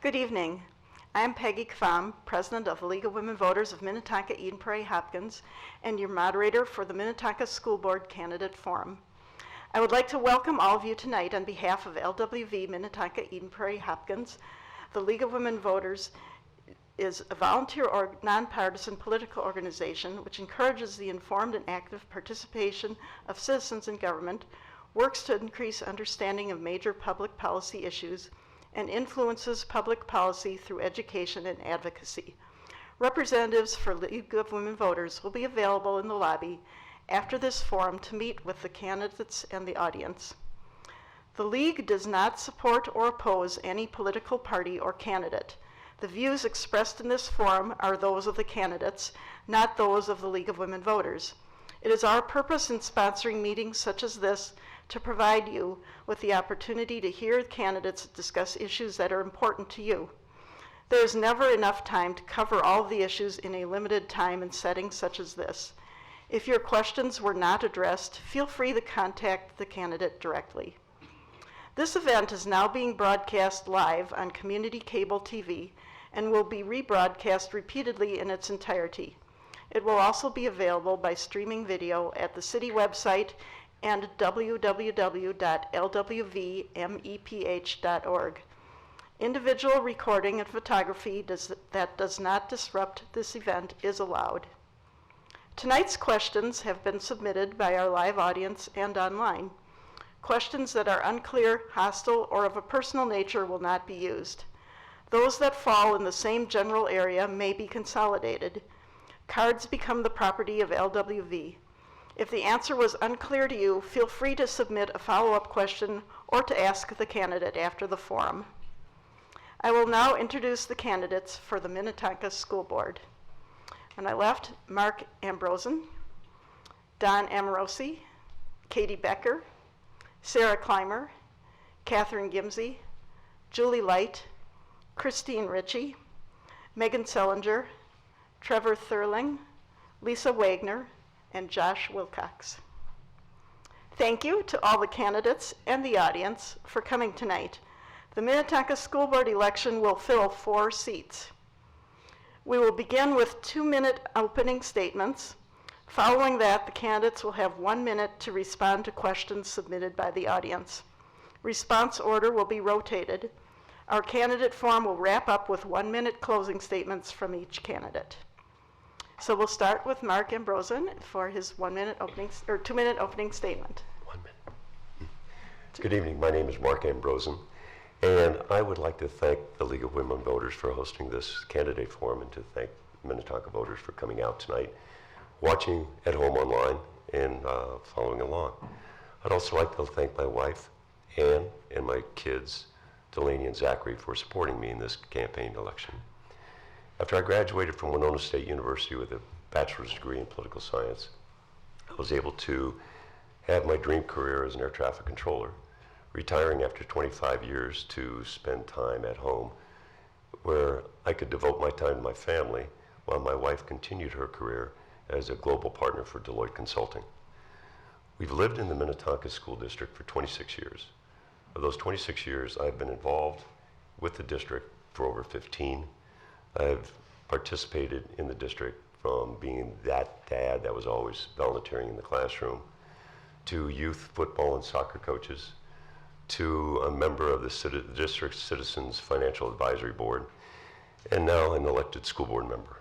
Good evening. I am Peggy Kvam, President of the League of Women Voters of Minnetonka, Eden Prairie, Hopkins, and your moderator for the Minnetonka School Board Candidate Forum. I would like to welcome all of you tonight on behalf of LWV Minnetonka, Eden Prairie, Hopkins. The League of Women Voters is a volunteer or nonpartisan political organization which encourages the informed and active participation of citizens in government, works to increase understanding of major public policy issues, and influences public policy through education and advocacy. Representatives for League of Women Voters will be available in the lobby after this forum to meet with the candidates and the audience. The League does not support or oppose any political party or candidate. The views expressed in this forum are those of the candidates, not those of the League of Women Voters. It is our purpose in sponsoring meetings such as this to provide you with the opportunity to hear candidates discuss issues that are important to you. There is never enough time to cover all of the issues in a limited time and setting such as this. If your questions were not addressed, feel free to contact the candidate directly. This event is now being broadcast live on community cable TV and will be rebroadcast repeatedly in its entirety. It will also be available by streaming video at the city website and www.lwvmeph.org. Individual recording and photography that does not disrupt this event is allowed. Tonight's questions have been submitted by our live audience and online. Questions that are unclear, hostile, or of a personal nature will not be used. Those that fall in the same general area may be consolidated. Cards become the property of LWV. If the answer was unclear to you, feel free to submit a follow-up question or to ask the candidate after the forum. I will now introduce the candidates for the Minnetonka School Board. On my left, Mark Ambrosen, Don Amorosi, Katie Becker, Sarah Clymer, Catherine Gimsey, Julie Light, Christine Ritchie, Megan Sellinger, Trevor Thurling, Lisa Wagner, and Josh Wilcox. Thank you to all the candidates and the audience for coming tonight. The Minnetonka School Board election will fill 4 seats. We will begin with 2-minute opening statements. Following that, the candidates will have 1 minute to respond to questions submitted by the audience. Response order will be rotated. Our candidate forum will wrap up with 1-minute closing statements from each candidate. So we'll start with Mark Ambrosen for his 2-minute opening statement. 1 minute. Good evening. My name is Mark Ambrosen, and I would like to thank the League of Women Voters for hosting this candidate forum and to thank Minnetonka voters for coming out tonight, watching at home online, and following along. I'd also like to thank my wife, Ann, and my kids, Delaney and Zachary, for supporting me in this campaign election. After I graduated from Winona State University with a bachelor's degree in political science, I was able to have my dream career as an air traffic controller, retiring after 25 years to spend time at home where I could devote my time to my family while my wife continued her career as a global partner for Deloitte Consulting. We've lived in the Minnetonka School District for 26 years. Of those 26 years, I've been involved with the district for over 15. I've participated in the district from being that dad that was always volunteering in the classroom, to youth football and soccer coaches, to a member of the district Citizens Financial Advisory Board, and now an elected school board member.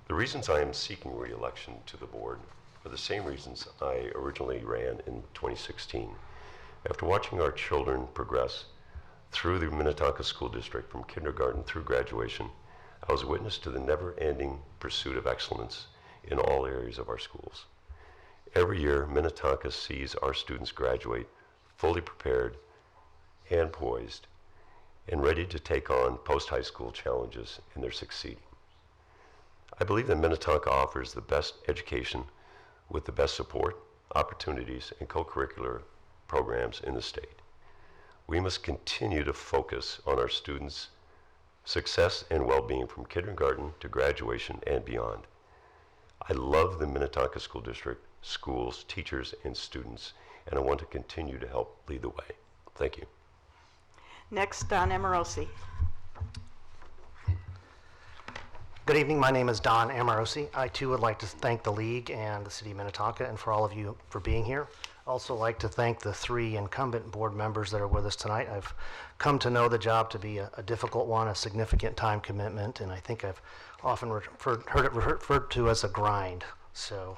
The reasons I am seeking re-election to the board are the same reasons I originally ran in 2016. After watching our children progress through the Minnetonka School District from kindergarten through graduation, I was a witness to the never-ending pursuit of excellence in all areas of our schools. Every year, Minnetonka sees our students graduate fully prepared and poised and ready to take on post-high school challenges, and they're succeeding. I believe that Minnetonka offers the best education with the best support, opportunities, and co-curricular programs in the state. We must continue to focus on our students' success and well-being from kindergarten to graduation and beyond. I love the Minnetonka School District, schools, teachers, and students, and I want to continue to help lead the way. Thank you. Next, Don Amorosi. Good evening, my name is Don Amorosi. I too would like to thank the League and the City of Minnetonka and for all of you for being here. Also like to thank the 3 incumbent board members that are with us tonight. I've come to know the job to be a difficult one, a significant time commitment, and I think I've often heard it referred to as a grind. So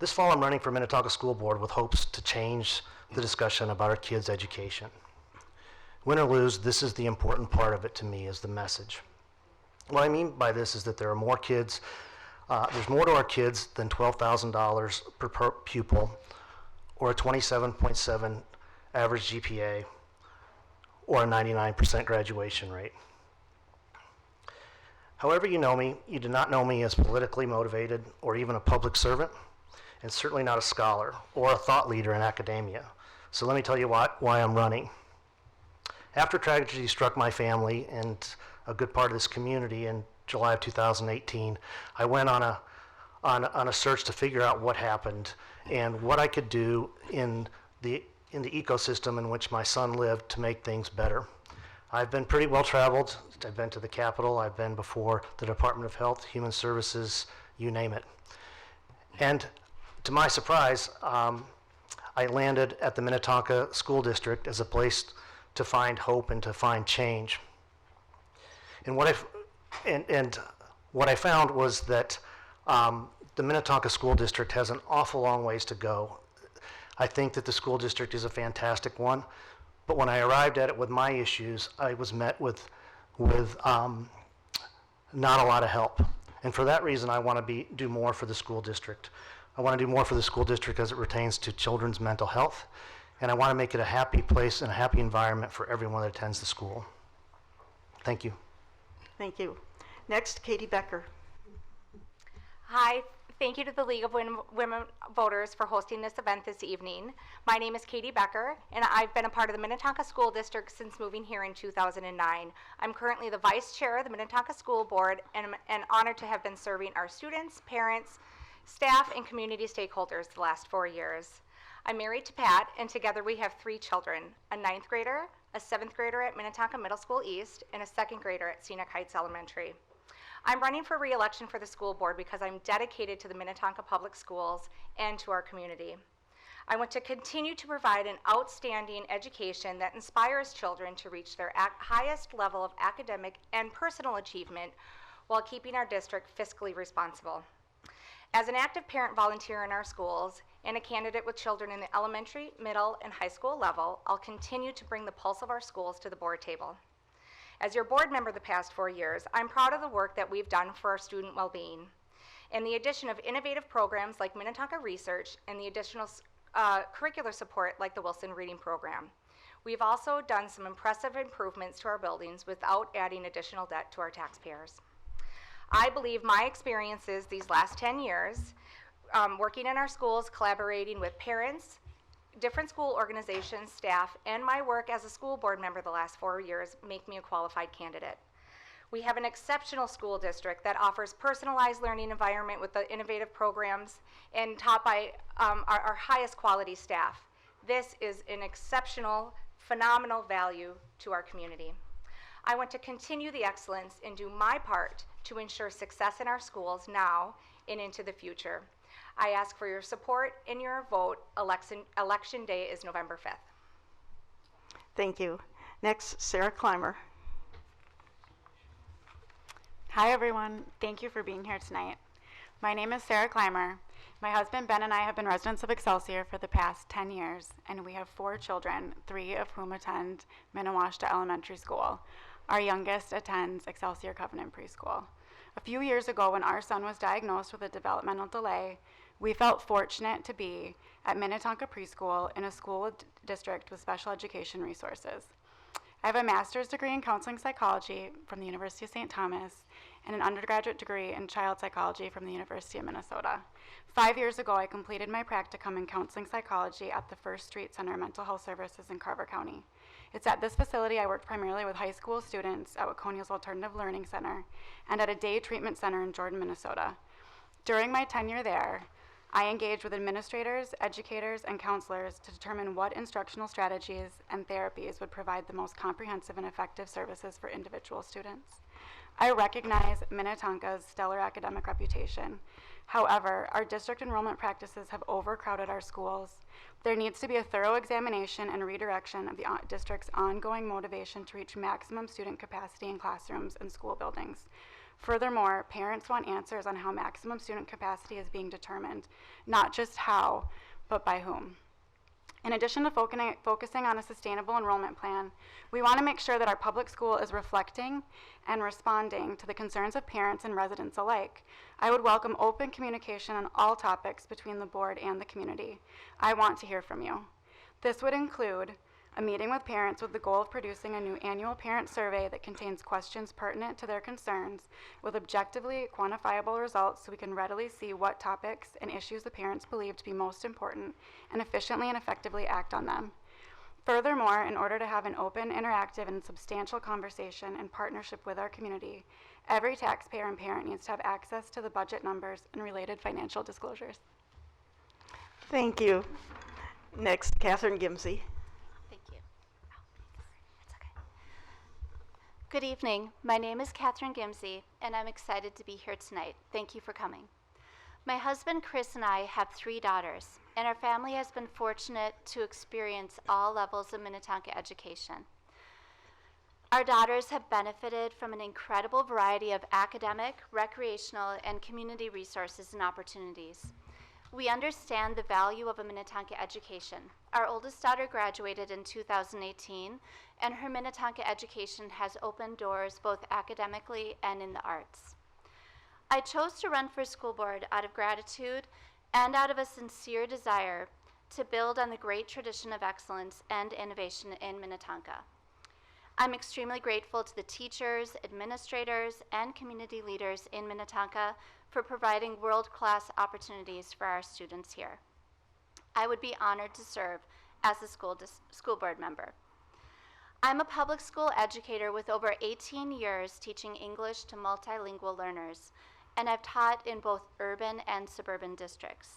this fall I'm running for Minnetonka School Board with hopes to change the discussion about our kids' education. Win or lose, this is the important part of it to me, is the message. What I mean by this is that there are more kids, there's more to our kids than $12,000 per pupil, or a 27.7 average GPA, or a 99% graduation rate. However you know me, you do not know me as politically motivated or even a public servant, and certainly not a scholar or a thought leader in academia. So let me tell you why I'm running. After tragedy struck my family and a good part of this community in July of 2018, I went on a search to figure out what happened and what I could do in the ecosystem in which my son lived to make things better. I've been pretty well traveled. I've been to the Capitol. I've been before the Department of Health, Human Services, you name it. And to my surprise, I landed at the Minnetonka School District as a place to find hope and to find change. And what I found was that the Minnetonka School District has an awful long ways to go. I think that the school district is a fantastic one, but when I arrived at it with my issues, I was met with not a lot of help. And for that reason, I want to do more for the school district. I want to do more for the school district as it pertains to children's mental health, and I want to make it a happy place and a happy environment for everyone that attends the school. Thank you. Thank you. Next, Katie Becker. Hi, thank you to the League of Women Voters for hosting this event this evening. My name is Katie Becker, and I've been a part of the Minnetonka School District since moving here in 2009. I'm currently the Vice Chair of the Minnetonka School Board, and I'm honored to have been serving our students, parents, staff, and community stakeholders the last 4 years. I'm married to Pat, and together we have 3 children, a 9th grader, a 7th grader at Minnetonka Middle School East, and a 2nd grader at Scenic Heights Elementary. I'm running for re-election for the school board because I'm dedicated to the Minnetonka Public Schools and to our community. I want to continue to provide an outstanding education that inspires children to reach their highest level of academic and personal achievement while keeping our district fiscally responsible. As an active parent volunteer in our schools and a candidate with children in the elementary, middle, and high school level, I'll continue to bring the pulse of our schools to the board table. As your board member the past 4 years, I'm proud of the work that we've done for our student well-being and the addition of innovative programs like Minnetonka Research and the additional curricular support like the Wilson Reading Program. We've also done some impressive improvements to our buildings without adding additional debt to our taxpayers. I believe my experiences these last 10 years, working in our schools, collaborating with parents, different school organizations, staff, and my work as a school board member the last 4 years make me a qualified candidate. We have an exceptional school district that offers personalized learning environment with the innovative programs and taught by our highest quality staff. This is an exceptional, phenomenal value to our community. I want to continue the excellence and do my part to ensure success in our schools now and into the future. I ask for your support and your vote. Election day is November 5th. Thank you. Next, Sarah Clymer. Hi everyone, thank you for being here tonight. My name is Sarah Clymer. My husband Ben and I have been residents of Excelsior for the past 10 years, and we have 4 children, 3 of whom attend Minnetonka Elementary School. Our youngest attends Excelsior Covenant Preschool. A few years ago, when our son was diagnosed with a developmental delay, we felt fortunate to be at Minnetonka Preschool in a school district with special education resources. I have a master's degree in counseling psychology from the University of St. Thomas and an undergraduate degree in child psychology from the University of Minnesota. 5 years ago, I completed my practicum in counseling psychology at the First Street Center Mental Health Services in Carver County. It's at this facility I worked primarily with high school students at Waconia's Alternative Learning Center and at a day treatment center in Jordan, Minnesota. During my tenure there, I engaged with administrators, educators, and counselors to determine what instructional strategies and therapies would provide the most comprehensive and effective services for individual students. I recognize Minnetonka's stellar academic reputation. However, our district enrollment practices have overcrowded our schools. There needs to be a thorough examination and redirection of the district's ongoing motivation to reach maximum student capacity in classrooms and school buildings. Furthermore, parents want answers on how maximum student capacity is being determined, not just how, but by whom. In addition to focusing on a sustainable enrollment plan, we want to make sure that our public school is reflecting and responding to the concerns of parents and residents alike. I would welcome open communication on all topics between the board and the community. I want to hear from you. This would include a meeting with parents with the goal of producing a new annual parent survey that contains questions pertinent to their concerns with objectively quantifiable results so we can readily see what topics and issues the parents believe to be most important and efficiently and effectively act on them. Furthermore, in order to have an open, interactive, and substantial conversation in partnership with our community, every taxpayer and parent needs to have access to the budget numbers and related financial disclosures. Thank you. Next, Catherine Gimsey. Thank you. It's okay. Good evening. My name is Catherine Gimsey, and I'm excited to be here tonight. Thank you for coming. My husband Chris and I have 3 daughters, and our family has been fortunate to experience all levels of Minnetonka education. Our daughters have benefited from an incredible variety of academic, recreational, and community resources and opportunities. We understand the value of a Minnetonka education. Our oldest daughter graduated in 2018, and her Minnetonka education has opened doors both academically and in the arts. I chose to run for school board out of gratitude and out of a sincere desire to build on the great tradition of excellence and innovation in Minnetonka. I'm extremely grateful to the teachers, administrators, and community leaders in Minnetonka for providing world-class opportunities for our students here. I would be honored to serve as a school board member. I'm a public school educator with over 18 years teaching English to multilingual learners, and I've taught in both urban and suburban districts.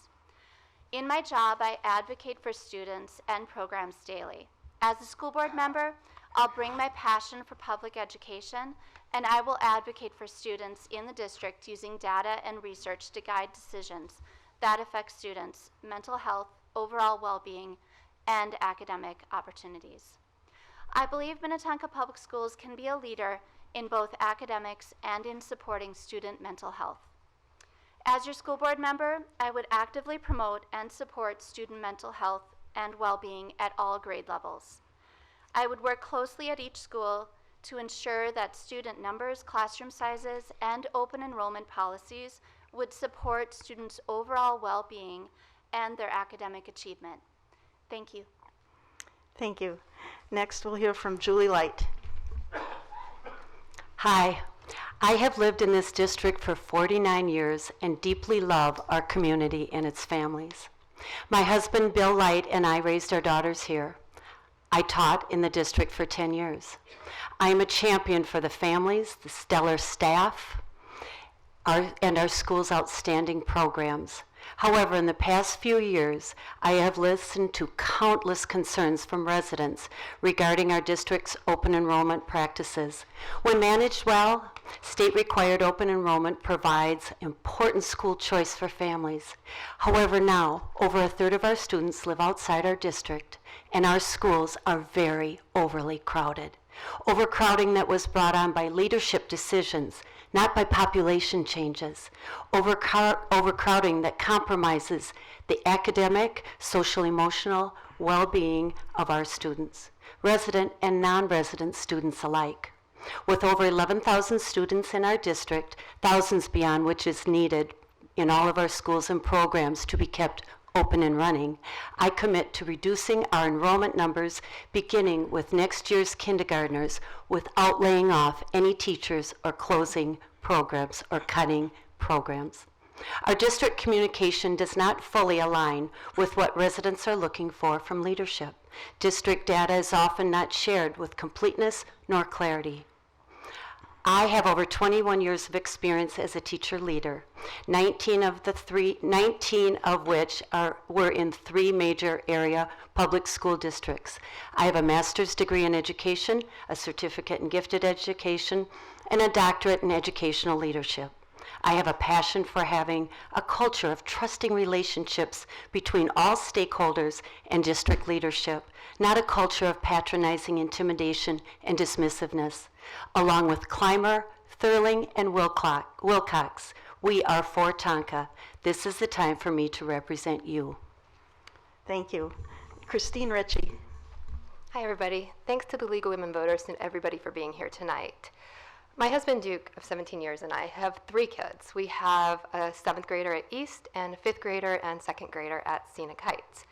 In my job, I advocate for students and programs daily. As a school board member, I'll bring my passion for public education, and I will advocate for students in the district using data and research to guide decisions that affect students' mental health, overall well-being, and academic opportunities. I believe Minnetonka Public Schools can be a leader in both academics and in supporting student mental health. As your school board member, I would actively promote and support student mental health and well-being at all grade levels. I would work closely at each school to ensure that student numbers, classroom sizes, and open enrollment policies would support students' overall well-being and their academic achievement. Thank you. Thank you. Next, we'll hear from Julie Light. Hi, I have lived in this district for 49 years and deeply love our community and its families. My husband, Bill Light, and I raised our daughters here. I taught in the district for 10 years. I am a champion for the families, the stellar staff, and our school's outstanding programs. However, in the past few years, I have listened to countless concerns from residents regarding our district's open enrollment practices. When managed well, state-required open enrollment provides important school choice for families. However, now, over a third of our students live outside our district, and our schools are very overly crowded. Overcrowding that was brought on by leadership decisions, not by population changes. Overcrowding that compromises the academic, social-emotional well-being of our students, resident and non-resident students alike. With over 11,000 students in our district, thousands beyond which is needed in all of our schools and programs to be kept open and running, I commit to reducing our enrollment numbers beginning with next year's kindergartners without laying off any teachers or closing programs or cutting programs. Our district communication does not fully align with what residents are looking for from leadership. District data is often not shared with completeness nor clarity. I have over 21 years of experience as a teacher leader, 19 of which were in 3 major area public school districts. I have a master's degree in education, a certificate in gifted education, and a doctorate in educational leadership. I have a passion for having a culture of trusting relationships between all stakeholders and district leadership, not a culture of patronizing intimidation and dismissiveness. Along with Clymer, Thurling, and Wilcox, we are for Tonka. This is the time for me to represent you. Thank you. Christine Ritchie. Hi, everybody. Thanks to the League of Women Voters and everybody for being here tonight. My husband, Duke, of 17 years, and I have 3 kids. We have a 7th grader at East and a 5th grader and 2nd grader at Scenic Heights.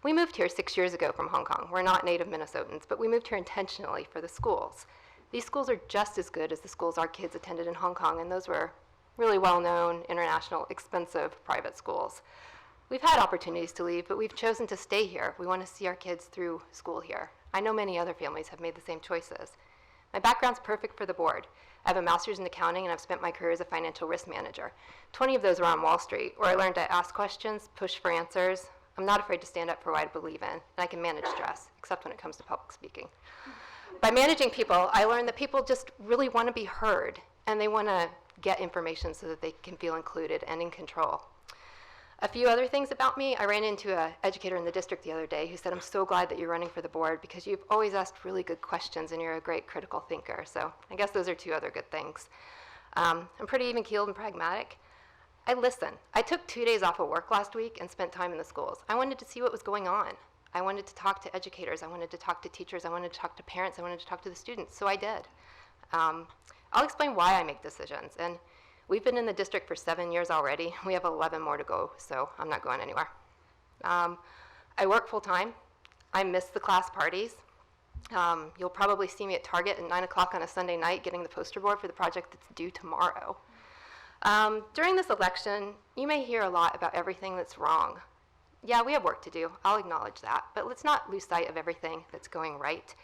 We moved here 6 years ago from Hong Kong. We're not native Minnesotans, but we moved here intentionally for the schools. These schools are just as good as the schools our kids attended in Hong Kong, and those were really well-known, international, expensive private schools. We've had opportunities to leave, but we've chosen to stay here. We want to see our kids through school here. I know many other families have made the same choices. My background's perfect for the board. I have a master's in accounting, and I've spent my career as a financial risk manager. 20 of those were on Wall Street, where I learned to ask questions, push for answers. I'm not afraid to stand up for what I believe in, and I can manage stress, except when it comes to public speaking. By managing people, I learned that people just really want to be heard, and they want to get information so that they can feel included and in control. A few other things about me: I ran into an educator in the district the other day who said, "I'm so glad that you're running for the board because you've always asked really good questions and you're a great critical thinker." So I guess those are 2 other good things. I'm pretty even-keeled and pragmatic. I listen. I took 2 days off of work last week and spent time in the schools. I wanted to see what was going on. I wanted to talk to educators. I wanted to talk to teachers. I wanted to talk to parents. I wanted to talk to the students. So I did. I'll explain why I make decisions. And we've been in the district for 7 years already. We have 11 more to go, so I'm not going anywhere. I work full-time. I miss the class parties. You'll probably see me at Target at 9 o'clock on a Sunday night getting the poster board for the project that's due tomorrow. During this election, you may hear a lot about everything that's wrong. Yeah, we have work to do. I'll acknowledge that. But let's not lose sight of everything that's going right.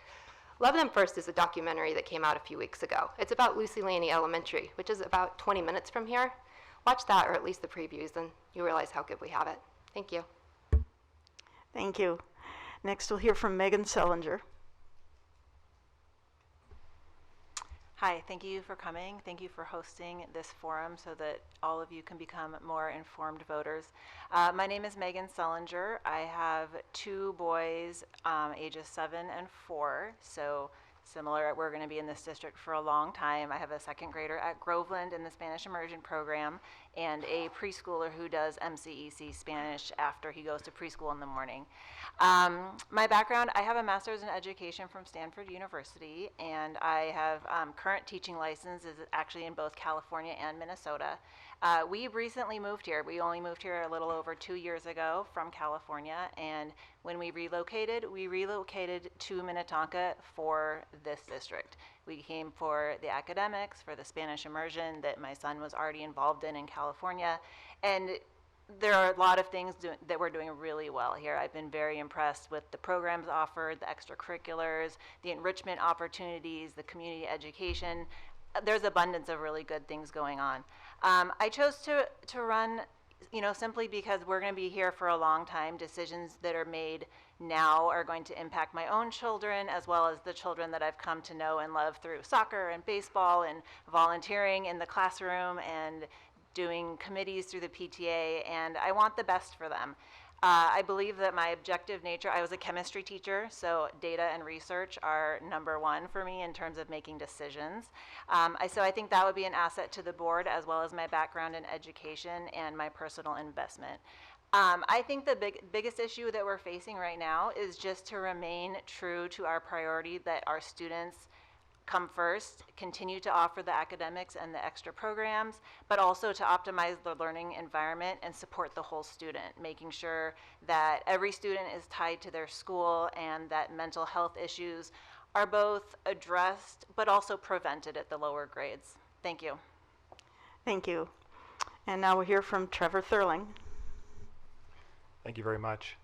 Love Them First is a documentary that came out a few weeks ago. It's about Lucy Laney Elementary, which is about 20 minutes from here. Watch that, or at least the previews, and you realize how good we have it. Thank you. Thank you. Next, we'll hear from Megan Sellinger. Hi, thank you for coming. Thank you for hosting this forum so that all of you can become more informed voters. My name is Megan Sellinger. I have 2 boys, ages 7 and 4, so similar. We're going to be in this district for a long time. I have a 2nd grader at Groveland in the Spanish Immersion program and a preschooler who does MCEC Spanish after he goes to preschool in the morning. My background: I have a master's in education from Stanford University, and I have current teaching licenses actually in both California and Minnesota. We recently moved here. We only moved here a little over 2 years ago from California, and when we relocated to Minnetonka for this district. We came for the academics, for the Spanish immersion that my son was already involved in California, and there are a lot of things that we're doing really well here. I've been very impressed with the programs offered, the extracurriculars, the enrichment opportunities, the community education. There's abundance of really good things going on. I chose to run, simply because we're going to be here for a long time. Decisions that are made now are going to impact my own children as well as the children that I've come to know and love through soccer and baseball and volunteering in the classroom and doing committees through the PTA, and I want the best for them. I believe that my objective nature, I was a chemistry teacher, so data and research are #1 for me in terms of making decisions. So I think that would be an asset to the board, as well as my background in education and my personal investment. I think the biggest issue that we're facing right now is just to remain true to our priority that our students come first, continue to offer the academics and the extra programs, but also to optimize the learning environment and support the whole student, making sure that every student is tied to their school and that mental health issues are both addressed but also prevented at the lower grades. Thank you. Thank you. And now we'll hear from Trevor Thurling. Thank you very much.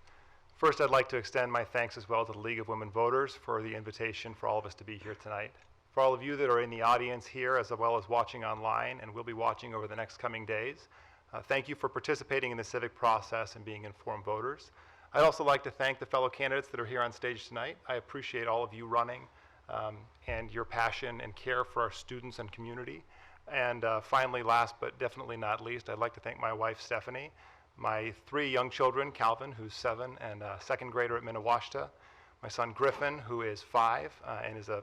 First, I'd like to extend my thanks as well to the League of Women Voters for the invitation for all of us to be here tonight. For all of you that are in the audience here, as well as watching online and will be watching over the next coming days, thank you for participating in the civic process and being informed voters. I'd also like to thank the fellow candidates that are here on stage tonight. I appreciate all of you running and your passion and care for our students and community. And finally, last but definitely not least, I'd like to thank my wife, Stephanie, my 3 young children, Calvin, who's 7 and a second grader at Minnetonka, my son Griffin, who is 5 and is a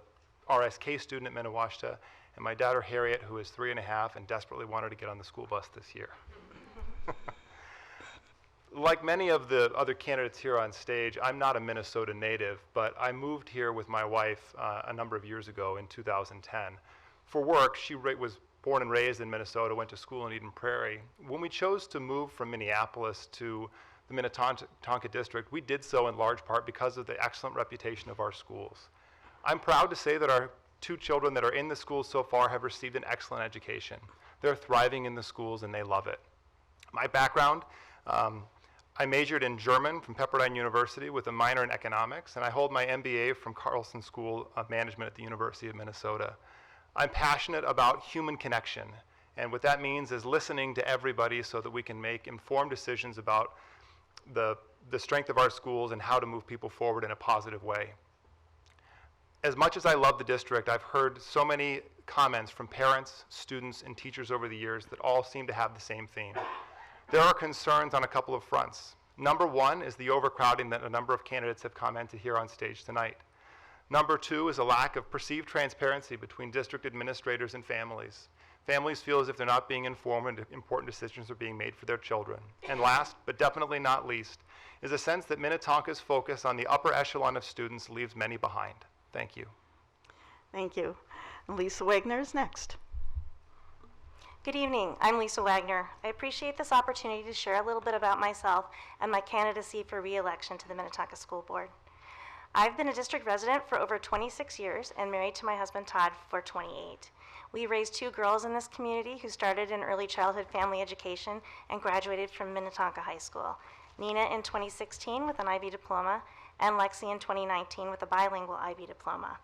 RSK student at Minnetonka, and my daughter Harriet, who is 3.5 and desperately wanted to get on the school bus this year. Like many of the other candidates here on stage, I'm not a Minnesota native, but I moved here with my wife a number of years ago in 2010. For work, she was born and raised in Minnesota, went to school in Eden Prairie. When we chose to move from Minneapolis to the Minnetonka district, we did so in large part because of the excellent reputation of our schools. I'm proud to say that our 2 children that are in the schools so far have received an excellent education. They're thriving in the schools and they love it. My background, I majored in German from Pepperdine University with a minor in economics, and I hold my MBA from Carlson School of Management at the University of Minnesota. I'm passionate about human connection, and what that means is listening to everybody so that we can make informed decisions about the strength of our schools and how to move people forward in a positive way. As much as I love the district, I've heard so many comments from parents, students, and teachers over the years that all seem to have the same theme. There are concerns on a couple of fronts. Number 1 is the overcrowding that a number of candidates have commented here on stage tonight. Number 2 is a lack of perceived transparency between district administrators and families. Families feel as if they're not being informed and important decisions are being made for their children. And last, but definitely not least, is a sense that Minnetonka's focus on the upper echelon of students leaves many behind. Thank you. Thank you. And Lisa Wagner is next. Good evening. I'm Lisa Wagner. I appreciate this opportunity to share a little bit about myself and my candidacy for re-election to the Minnetonka School Board. I've been a district resident for over 26 years and married to my husband Todd for 28. We raised 2 girls in this community who started in early childhood family education and graduated from Minnetonka High School. Nina in 2016 with an IB diploma and Lexi in 2019 with a bilingual IB diploma.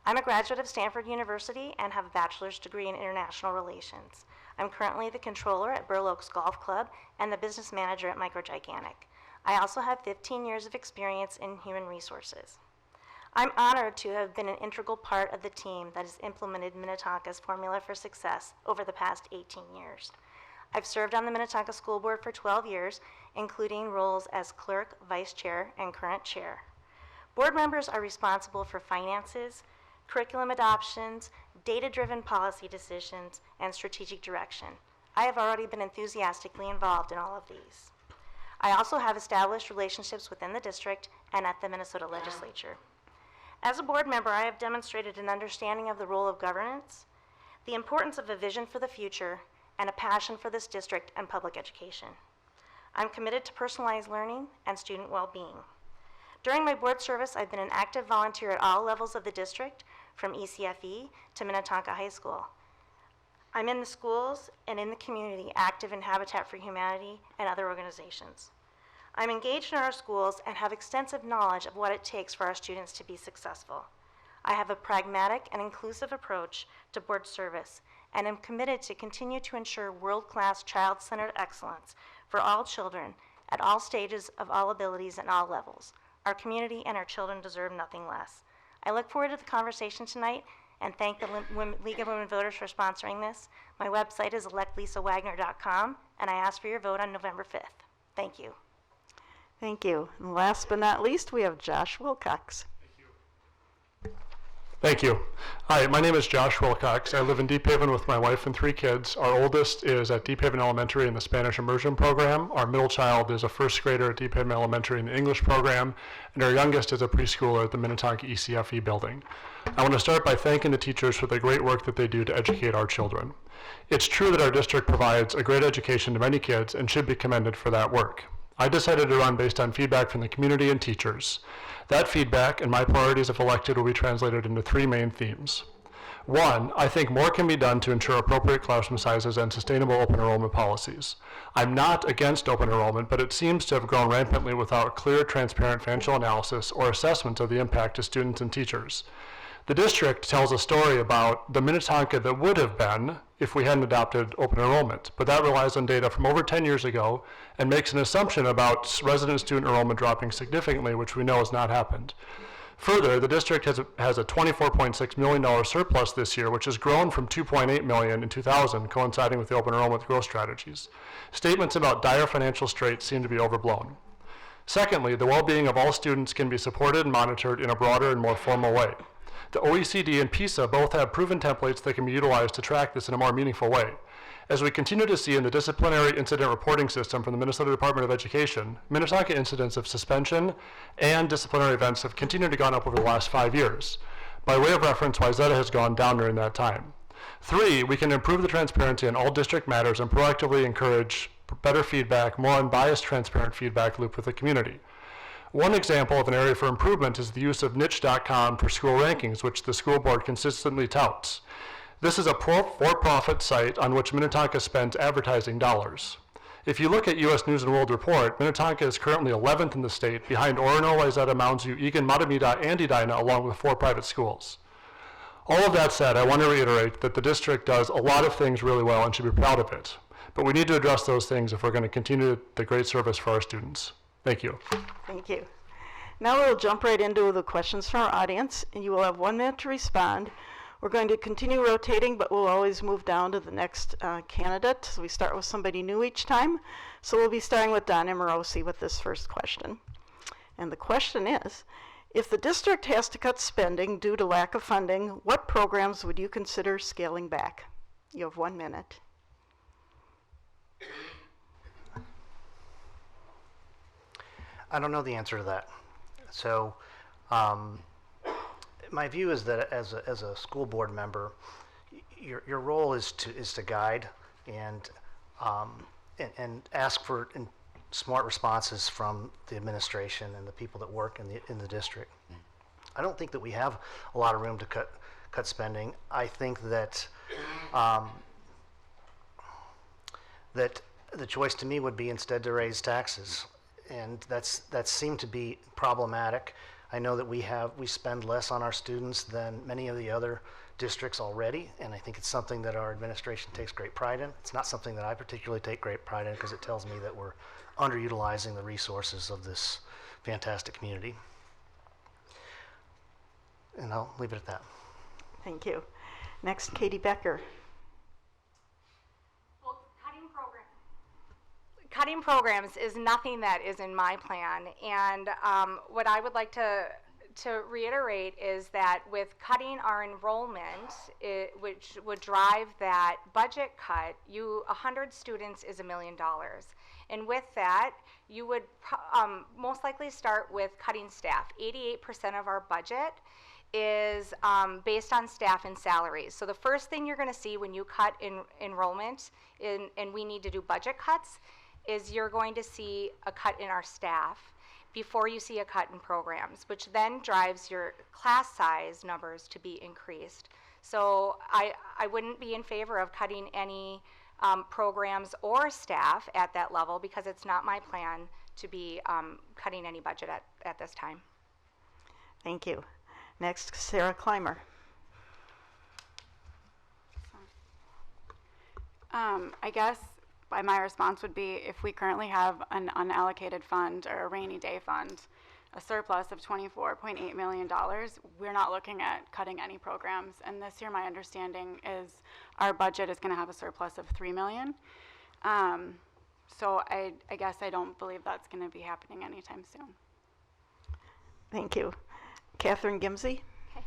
I'm a graduate of Stanford University and have a bachelor's degree in international relations. I'm currently the controller at Burl Oaks Golf Club and the business manager at Microgigantic. I also have 15 years of experience in human resources. I'm honored to have been an integral part of the team that has implemented Minnetonka's formula for success over the past 18 years. I've served on the Minnetonka School Board for 12 years, including roles as clerk, vice chair, and current chair. Board members are responsible for finances, curriculum adoptions, data-driven policy decisions, and strategic direction. I have already been enthusiastically involved in all of these. I also have established relationships within the district and at the Minnesota legislature. As a board member, I have demonstrated an understanding of the role of governance, the importance of a vision for the future, and a passion for this district and public education. I'm committed to personalized learning and student well-being. During my board service, I've been an active volunteer at all levels of the district, from ECFE to Minnetonka High School. I'm in the schools and in the community, active in Habitat for Humanity and other organizations. I'm engaged in our schools and have extensive knowledge of what it takes for our students to be successful. I have a pragmatic and inclusive approach to board service and am committed to continue to ensure world-class child-centered excellence for all children at all stages of all abilities and all levels. Our community and our children deserve nothing less. I look forward to the conversation tonight and thank the League of Women Voters for sponsoring this. My website is electlisawagner.com, and I ask for your vote on November 5th. Thank you. Thank you. And last but not least, we have Josh Wilcox. Thank you. Hi, my name is Josh Wilcox. I live in Deep Haven with my wife and 3 kids. Our oldest is at Deep Haven Elementary in the Spanish immersion program. Our middle child is a first grader at Deep Haven Elementary in the English program. And our youngest is a preschooler at the Minnetonka ECFE building. I want to start by thanking the teachers for the great work that they do to educate our children. It's true that our district provides a great education to many kids and should be commended for that work. I decided to run based on feedback from the community and teachers. That feedback and my priorities if elected will be translated into 3 main themes. 1, I think more can be done to ensure appropriate classroom sizes and sustainable open enrollment policies. I'm not against open enrollment, but it seems to have grown rampantly without clear, transparent financial analysis or assessment of the impact to students and teachers. The district tells a story about the Minnetonka that would have been if we hadn't adopted open enrollment, but that relies on data from over 10 years ago and makes an assumption about resident student enrollment dropping significantly, which we know has not happened. Further, the district has a $24.6 million surplus this year, which has grown from $2.8 million in 2000, coinciding with the open enrollment growth strategies. Statements about dire financial straits seem to be overblown. Secondly, the well-being of all students can be supported and monitored in a broader and more formal way. The OECD and PISA both have proven templates that can be utilized to track this in a more meaningful way. As we continue to see in the disciplinary incident reporting system from the Minnesota Department of Education, Minnetonka incidents of suspension and disciplinary events have continued to go up over the last 5 years. By way of reference, Wayzata has gone down during that time. 3, we can improve the transparency in all district matters and proactively encourage better feedback, more unbiased, transparent feedback loop with the community. One example of an area for improvement is the use of niche.com for school rankings, which the school board consistently touts. This is a for-profit site on which Minnetonka spends advertising dollars. If you look at U.S. News & World Report, Minnetonka is currently 11th in the state, behind Orono, Wayzata, Mounds View, Eagan, Matamida, and Edina, along with 4 private schools. All of that said, I want to reiterate that the district does a lot of things really well and should be proud of it. But we need to address those things if we're going to continue the great service for our students. Thank you. Thank you. Now we'll jump right into the questions from our audience, and you will have 1 minute to respond. We're going to continue rotating, but we'll always move down to the next candidate. So we start with somebody new each time. So we'll be starting with Don Amorosi with this first question. And the question is, if the district has to cut spending due to lack of funding, what programs would you consider scaling back? You have 1 minute. I don't know the answer to that. So my view is that as a school board member, your role is to guide and ask for smart responses from the administration and the people that work in the district. I don't think that we have a lot of room to cut spending. I think that that the choice to me would be instead to raise taxes, and that seemed to be problematic. I know that we spend less on our students than many of the other districts already, and I think it's something that our administration takes great pride in. It's not something that I particularly take great pride in because it tells me that we're underutilizing the resources of this fantastic community. And I'll leave it at that. Thank you. Next, Katie Becker. Well, cutting programs is nothing that is in my plan, and what I would like to reiterate is that with cutting our enrollment, which would drive that budget cut, 100 students is $1 million. And with that, you would most likely start with cutting staff. 88% of our budget is based on staff and salaries. So the first thing you're going to see when you cut enrollment, and we need to do budget cuts, is you're going to see a cut in our staff before you see a cut in programs, which then drives your class size numbers to be increased. So I wouldn't be in favor of cutting any programs or staff at that level because it's not my plan to be cutting any budget at this time. Thank you. Next, Sarah Clymer. I guess my response would be if we currently have an unallocated fund or a rainy day fund, a surplus of $24.8 million, we're not looking at cutting any programs. And this year, my understanding is our budget is going to have a surplus of $3 million. So I guess I don't believe that's going to be happening anytime soon. Thank you. Catherine Gimsey. Okay.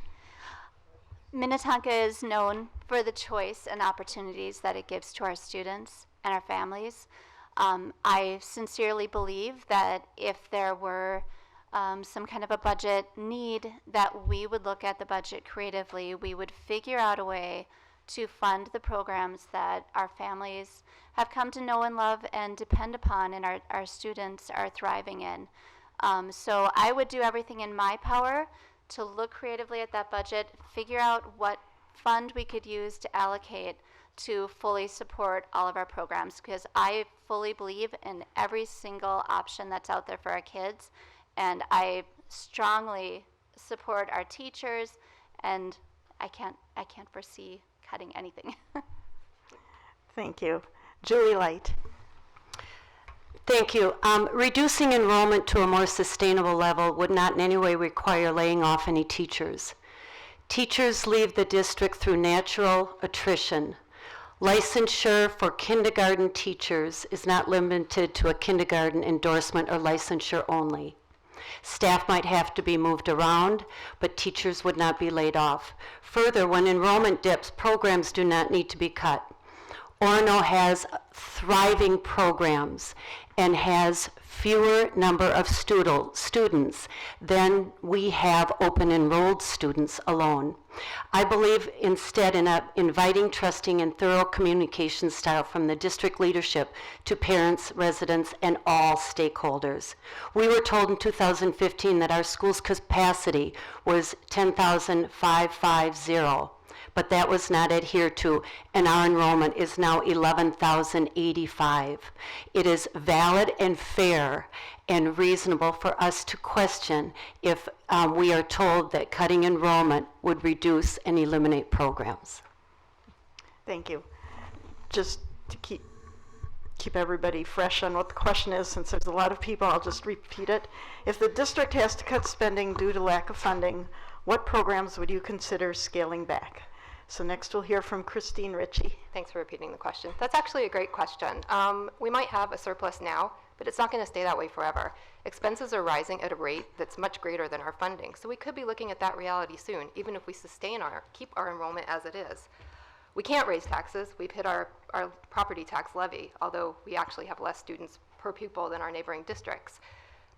Minnetonka is known for the choice and opportunities that it gives to our students and our families. I sincerely believe that if there were some kind of a budget need, that we would look at the budget creatively. We would figure out a way to fund the programs that our families have come to know and love and depend upon, and our students are thriving in. So I would do everything in my power to look creatively at that budget, figure out what fund we could use to allocate to fully support all of our programs, because I fully believe in every single option that's out there for our kids, and I strongly support our teachers, and I can't foresee cutting anything. Thank you. Julie Light. Thank you. Reducing enrollment to a more sustainable level would not in any way require laying off any teachers. Teachers leave the district through natural attrition. Licensure for kindergarten teachers is not limited to a kindergarten endorsement or licensure only. Staff might have to be moved around, but teachers would not be laid off. Further, when enrollment dips, programs do not need to be cut. Orono has thriving programs and has fewer number of students than we have open enrolled students alone. I believe instead in an inviting, trusting, and thorough communication style from the district leadership to parents, residents, and all stakeholders. We were told in 2015 that our school's capacity was 10,550. But that was not adhered to, and our enrollment is now 11,085. It is valid and fair and reasonable for us to question if we are told that cutting enrollment would reduce and eliminate programs. Thank you. Just to keep everybody fresh on what the question is, since there's a lot of people, I'll just repeat it. If the district has to cut spending due to lack of funding, what programs would you consider scaling back? So next we'll hear from Christine Ritchie. Thanks for repeating the question. That's actually a great question. We might have a surplus now, but it's not going to stay that way forever. Expenses are rising at a rate that's much greater than our funding, so we could be looking at that reality soon, even if we keep our enrollment as it is. We can't raise taxes. We've hit our property tax levy, although we actually have less students per pupil than our neighboring districts.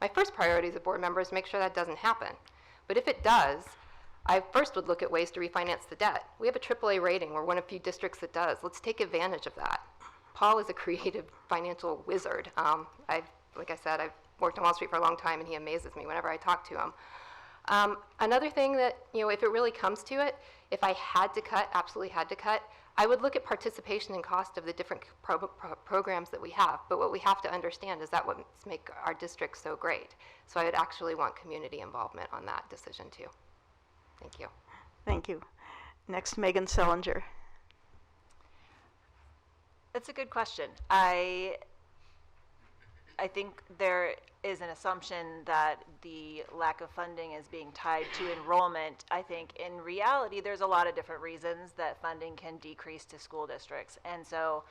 My first priority as a board member is make sure that doesn't happen. But if it does, I first would look at ways to refinance the debt. We have a AAA rating. We're one of few districts that does. Let's take advantage of that. Paul is a creative financial wizard. Like I said, I've worked on Wall Street for a long time, and he amazes me whenever I talk to him. Another thing that, if it really comes to it, if I had to cut, absolutely had to cut, I would look at participation and cost of the different programs that we have. But what we have to understand is that what makes our district so great. So I would actually want community involvement on that decision too. Thank you. Thank you. Next, Megan Sellinger. That's a good question. I think there is an assumption that the lack of funding is being tied to enrollment. I think in reality, there's a lot of different reasons that funding can decrease to school districts. And so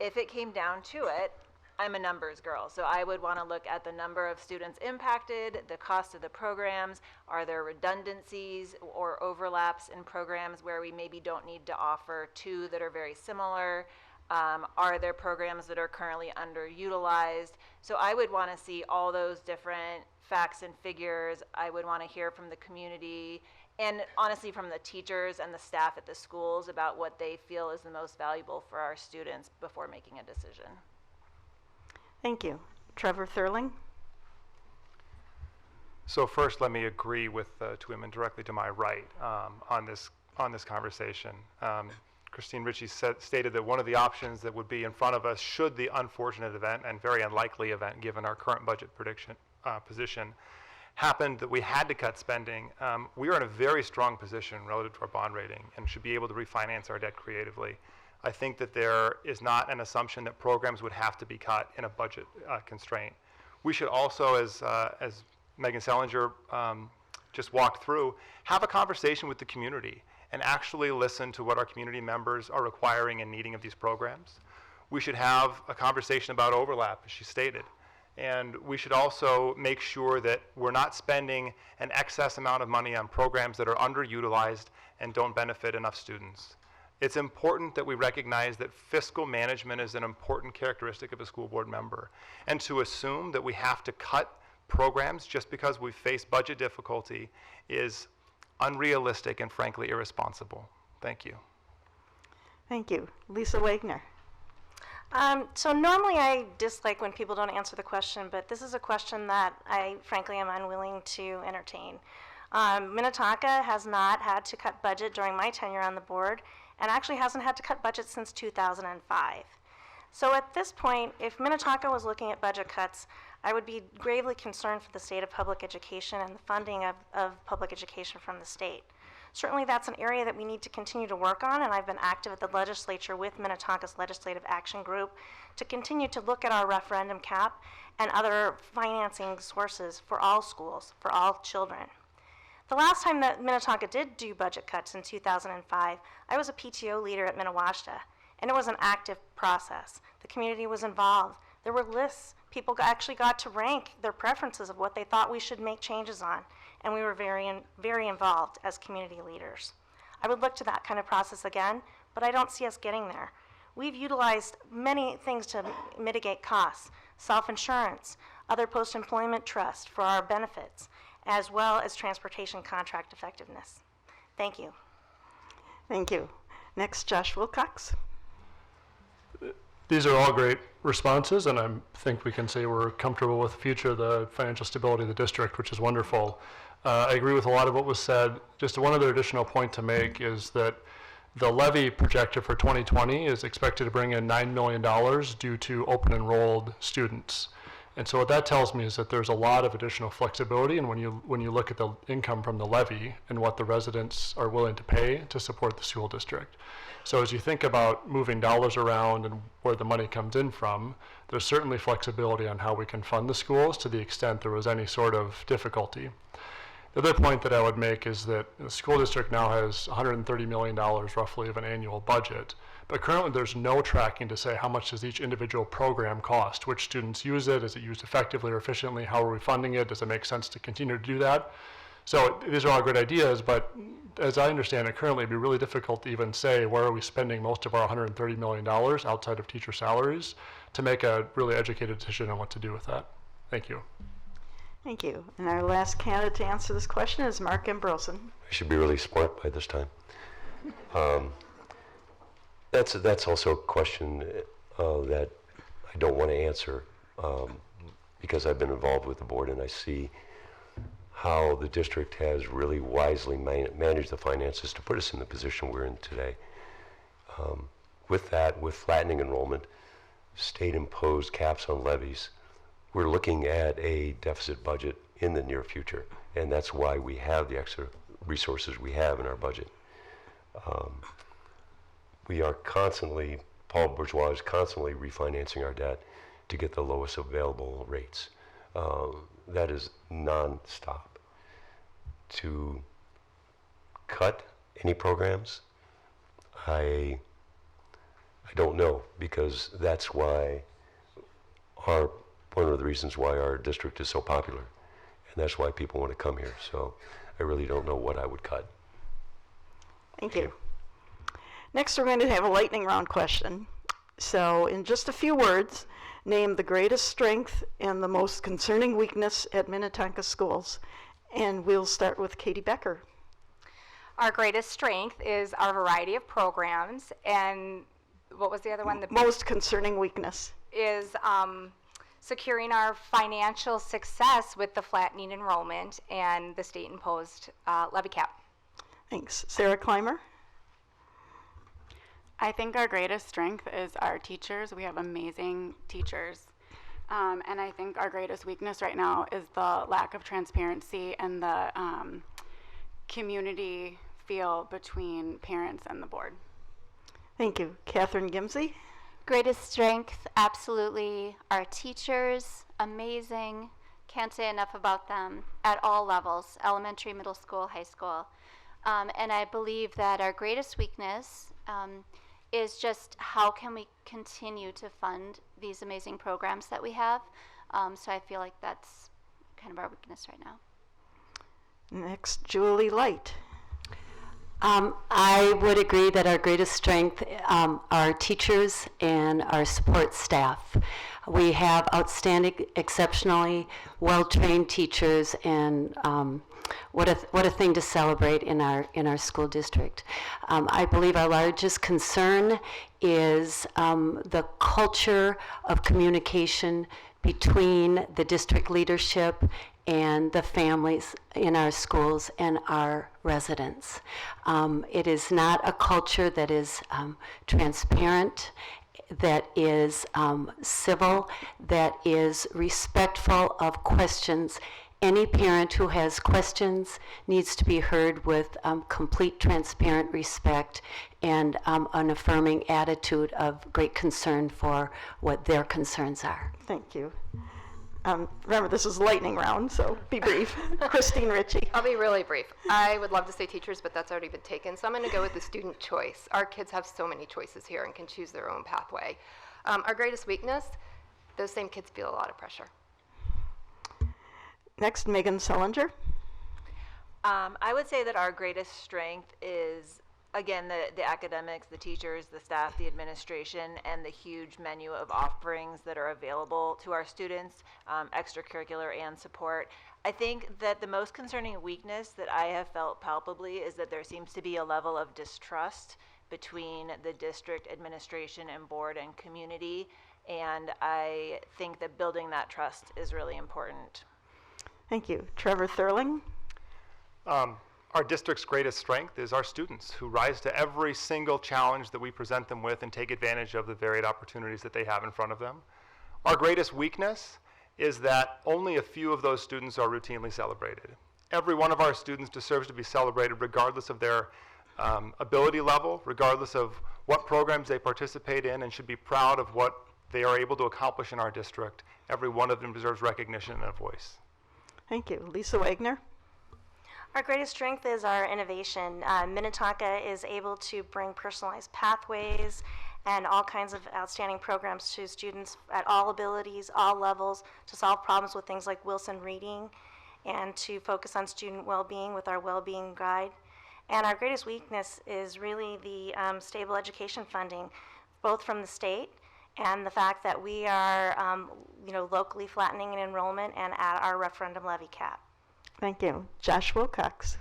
if it came down to it, I'm a numbers girl, so I would want to look at the number of students impacted, the cost of the programs, are there redundancies or overlaps in programs where we maybe don't need to offer two that are very similar, are there programs that are currently underutilized? So I would want to see all those different facts and figures. I would want to hear from the community and honestly from the teachers and the staff at the schools about what they feel is the most valuable for our students before making a decision. Thank you. Trevor Thurling. So first, let me agree with two women directly to my right on this conversation. Christine Ritchie stated that one of the options that would be in front of us should the unfortunate event and very unlikely event, given our current budget prediction position, happened that we had to cut spending. We are in a very strong position relative to our bond rating and should be able to refinance our debt creatively. I think that there is not an assumption that programs would have to be cut in a budget constraint. We should also, as Megan Sellinger just walked through, have a conversation with the community and actually listen to what our community members are requiring and needing of these programs. We should have a conversation about overlap, as she stated. And we should also make sure that we're not spending an excess amount of money on programs that are underutilized and don't benefit enough students. It's important that we recognize that fiscal management is an important characteristic of a school board member. And to assume that we have to cut programs just because we face budget difficulty is unrealistic and frankly irresponsible. Thank you. Thank you. Lisa Wagner. So normally I dislike when people don't answer the question, but this is a question that I frankly am unwilling to entertain. Minnetonka has not had to cut budget during my tenure on the board, and actually hasn't had to cut budget since 2005. So at this point, if Minnetonka was looking at budget cuts, I would be gravely concerned for the state of public education and the funding of public education from the state. Certainly that's an area that we need to continue to work on, and I've been active at the legislature with Minnetonka's Legislative Action Group to continue to look at our referendum cap and other financing sources for all schools, for all children. The last time that Minnetonka did do budget cuts in 2005, I was a PTO leader at Minnetonka, and it was an active process. The community was involved. There were lists. People actually got to rank their preferences of what they thought we should make changes on, and we were very involved as community leaders. I would look to that kind of process again, but I don't see us getting there. We've utilized many things to mitigate costs, self-insurance, other post-employment trust for our benefits, as well as transportation contract effectiveness. Thank you. Thank you. Next, Josh Wilcox. These are all great responses, and I think we can say we're comfortable with the future, the financial stability of the district, which is wonderful. I agree with a lot of what was said. Just one other additional point to make is that the levy projected for 2020 is expected to bring in $9 million due to open enrolled students. And so what that tells me is that there's a lot of additional flexibility, and when you look at the income from the levy and what the residents are willing to pay to support the school district. So as you think about moving dollars around and where the money comes in from, there's certainly flexibility on how we can fund the schools to the extent there was any sort of difficulty. The other point that I would make is that the school district now has $130 million roughly of an annual budget, but currently there's no tracking to say how much does each individual program cost, which students use it, is it used effectively or efficiently, how are we funding it, does it make sense to continue to do that? So these are all good ideas, but as I understand it, currently it'd be really difficult to even say where are we spending most of our $130 million outside of teacher salaries to make a really educated decision on what to do with that. Thank you. Thank you. And our last candidate to answer this question is Mark Ambrosen. I should be really smart by this time. That's also a question that I don't want to answer because I've been involved with the board and I see how the district has really wisely managed the finances to put us in the position we're in today. With that, with flattening enrollment, state-imposed caps on levies, we're looking at a deficit budget in the near future, and that's why we have the extra resources we have in our budget. We are constantly, Paul Bourgeois is constantly refinancing our debt to get the lowest available rates. That is non-stop. To cut any programs, I don't know, because that's why one of the reasons why our district is so popular, and that's why people want to come here. So I really don't know what I would cut. Thank you. Next, we're going to have a lightning round question. So in just a few words, name the greatest strength and the most concerning weakness at Minnetonka schools. And we'll start with Katie Becker. Our greatest strength is our variety of programs, and what was the other one? The most concerning weakness is securing our financial success with the flattening enrollment and the state-imposed levy cap. Thanks. Sarah Clymer? I think our greatest strength is our teachers. We have amazing teachers. And I think our greatest weakness right now is the lack of transparency and the community feel between parents and the board. Thank you. Catherine Gimsey? Greatest strength, absolutely. Our teachers, amazing. Can't say enough about them at all levels, elementary, middle school, high school. And I believe that our greatest weakness is just how can we continue to fund these amazing programs that we have. So I feel like that's kind of our weakness right now. Next, Julie Light. I would agree that our greatest strength are teachers and our support staff. We have outstanding, exceptionally well-trained teachers, and what a thing to celebrate in our school district. I believe our largest concern is the culture of communication between the district leadership and the families in our schools and our residents. It is not a culture that is transparent, that is civil, that is respectful of questions Any parent who has questions needs to be heard with complete transparent respect and an affirming attitude of great concern for what their concerns are. Thank you. Remember, this is lightning round, so be brief. Christine Ritchie. I'll be really brief. I would love to say teachers, but that's already been taken, so I'm going to go with the student choice. Our kids have so many choices here and can choose their own pathway. Our greatest weakness, those same kids feel a lot of pressure. Next, Megan Sullinger. I would say that our greatest strength is, again, the academics, the teachers, the staff, the administration, and the huge menu of offerings that are available to our students, extracurricular and support. I think that the most concerning weakness that I have felt palpably is that there seems to be a level of distrust between the district administration and board and community, and I think that building that trust is really important. Thank you. Trevor Thurling. Our district's greatest strength is our students who rise to every single challenge that we present them with and take advantage of the varied opportunities that they have in front of them. Our greatest weakness is that only a few of those students are routinely celebrated. Every one of our students deserves to be celebrated regardless of their ability level, regardless of what programs they participate in, and should be proud of what they are able to accomplish in our district. Every one of them deserves recognition and a voice. Thank you. Lisa Wagner. Our greatest strength is our innovation. Minnetonka is able to bring personalized pathways and all kinds of outstanding programs to students at all abilities, all levels, to solve problems with things like Wilson reading and to focus on student well-being with our well-being guide. And our greatest weakness is really the stable education funding, both from the state and the fact that we are locally flattening in enrollment and at our referendum levy cap. Thank you. Josh Wilcox.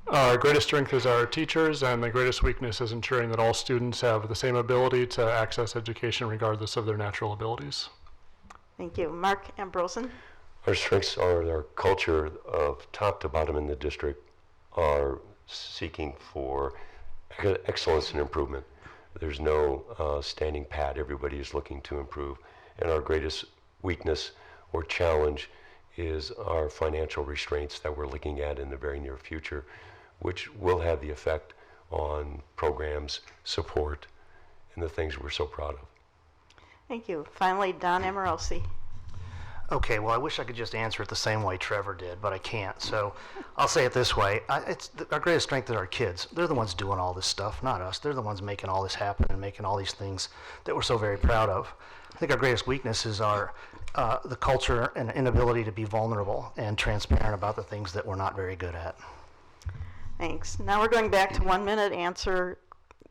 Our greatest strength is our teachers, and the greatest weakness is ensuring that all students have the same ability to access education regardless of their natural abilities. Thank you. Mark Ambrosen. Our strengths are our culture of top to bottom in the district are seeking for excellence and improvement. There's no standing pat. Everybody is looking to improve. And our greatest weakness or challenge is our financial restraints that we're looking at in the very near future, which will have the effect on programs, support, and the things we're so proud of. Thank you. Finally, Don Amorosi. Okay, well, I wish I could just answer it the same way Trevor did, but I can't. So I'll say it this way. Our greatest strength is our kids. They're the ones doing all this stuff, not us. They're the ones making all this happen and making all these things that we're so very proud of. I think our greatest weakness is the culture and inability to be vulnerable and transparent about the things that we're not very good at. Thanks. Now we're going back to 1 minute answers.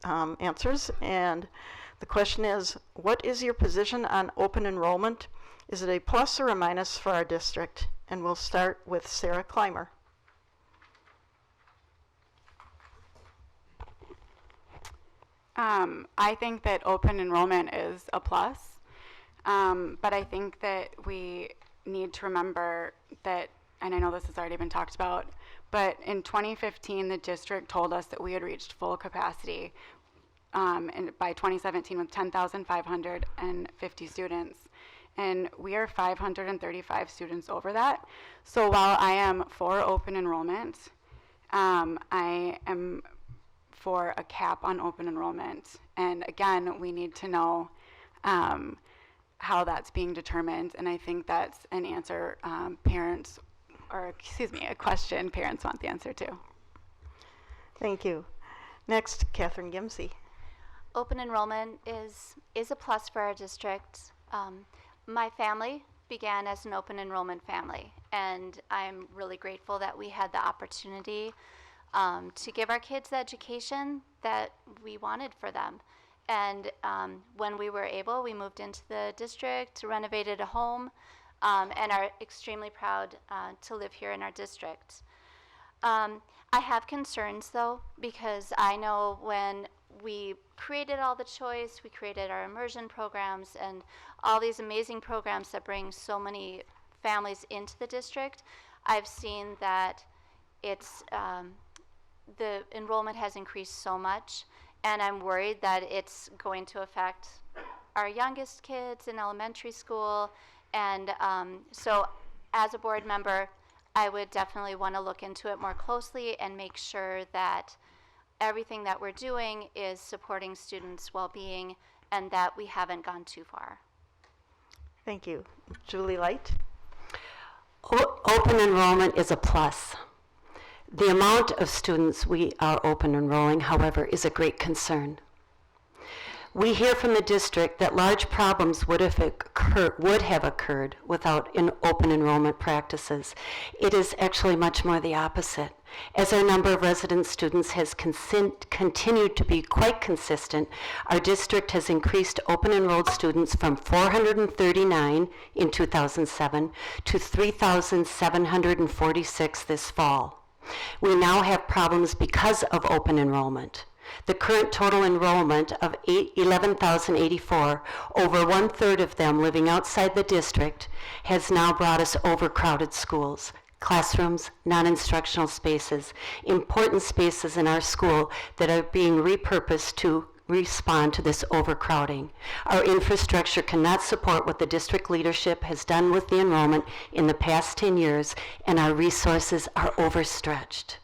And the question is, what is your position on open enrollment? Is it a plus or a minus for our district? And we'll start with Sarah Clymer. I think that open enrollment is a plus, but I think that we need to remember that, and I know this has already been talked about, but in 2015, the district told us that we had reached full capacity and by 2017 with 10,550 students. And we are 535 students over that. So while I am for open enrollment, I am for a cap on open enrollment. And again, we need to know how that's being determined. And I think that's an answer a question parents want the answer to. Thank you. Next, Catherine Gimsey. Open enrollment is a plus for our district. My family began as an open enrollment family, and I'm really grateful that we had the opportunity to give our kids the education that we wanted for them. And when we were able, we moved into the district, renovated a home, and are extremely proud to live here in our district. I have concerns, though, because I know when we created all the choice, we created our immersion programs and all these amazing programs that bring so many families into the district, I've seen that the enrollment has increased so much, and I'm worried that it's going to affect our youngest kids in elementary school. And so as a board member, I would definitely want to look into it more closely and make sure that everything that we're doing is supporting students' well-being and that we haven't gone too far. Thank you. Julie Light? Open enrollment is a plus. The amount of students we are open enrolling, however, is a great concern. We hear from the district that large problems would have occurred without open enrollment practices. It is actually much more the opposite. As our number of resident students has continued to be quite consistent, our district has increased open enrolled students from 439 in 2007 to 3,746 this fall. We now have problems because of open enrollment. The current total enrollment of 11,084, over 1/3 of them living outside the district, has now brought us overcrowded schools, classrooms, non-instructional spaces, important spaces in our school that are being repurposed to respond to this overcrowding. Our infrastructure cannot support what the district leadership has done with the enrollment in the past 10 years, and our resources are overstretched.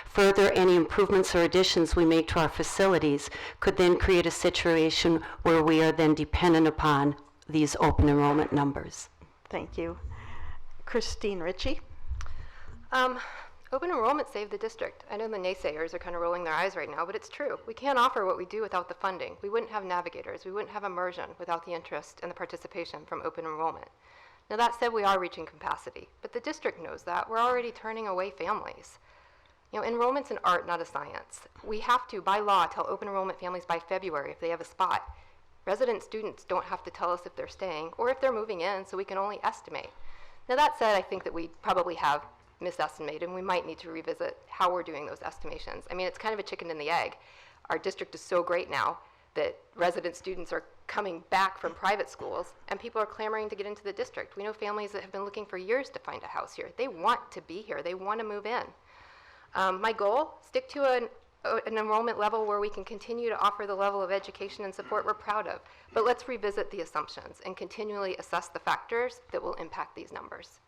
Further, any improvements or additions we make to our facilities could then create a situation where we are then dependent upon these open enrollment numbers. Thank you. Christine Ritchie? Open enrollment saved the district. I know the naysayers are kind of rolling their eyes right now, but it's true. We can't offer what we do without the funding. We wouldn't have navigators. We wouldn't have immersion without the interest and the participation from open enrollment. Now that said, we are reaching capacity, but the district knows that. We're already turning away families. You know, enrollment's an art, not a science. We have to, by law, tell open enrollment families by February if they have a spot. Resident students don't have to tell us if they're staying or if they're moving in, so we can only estimate. Now that said, I think that we probably have misestimated, and we might need to revisit how we're doing those estimations. I mean, it's kind of a chicken and the egg. Our district is so great now that resident students are coming back from private schools, and people are clamoring to get into the district. We know families that have been looking for years to find a house here. They want to be here. They want to move in. My goal, stick to an enrollment level where we can continue to offer the level of education and support we're proud of. But let's revisit the assumptions and continually assess the factors that will impact these numbers.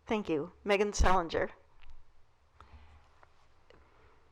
Thank you. Megan Salinger?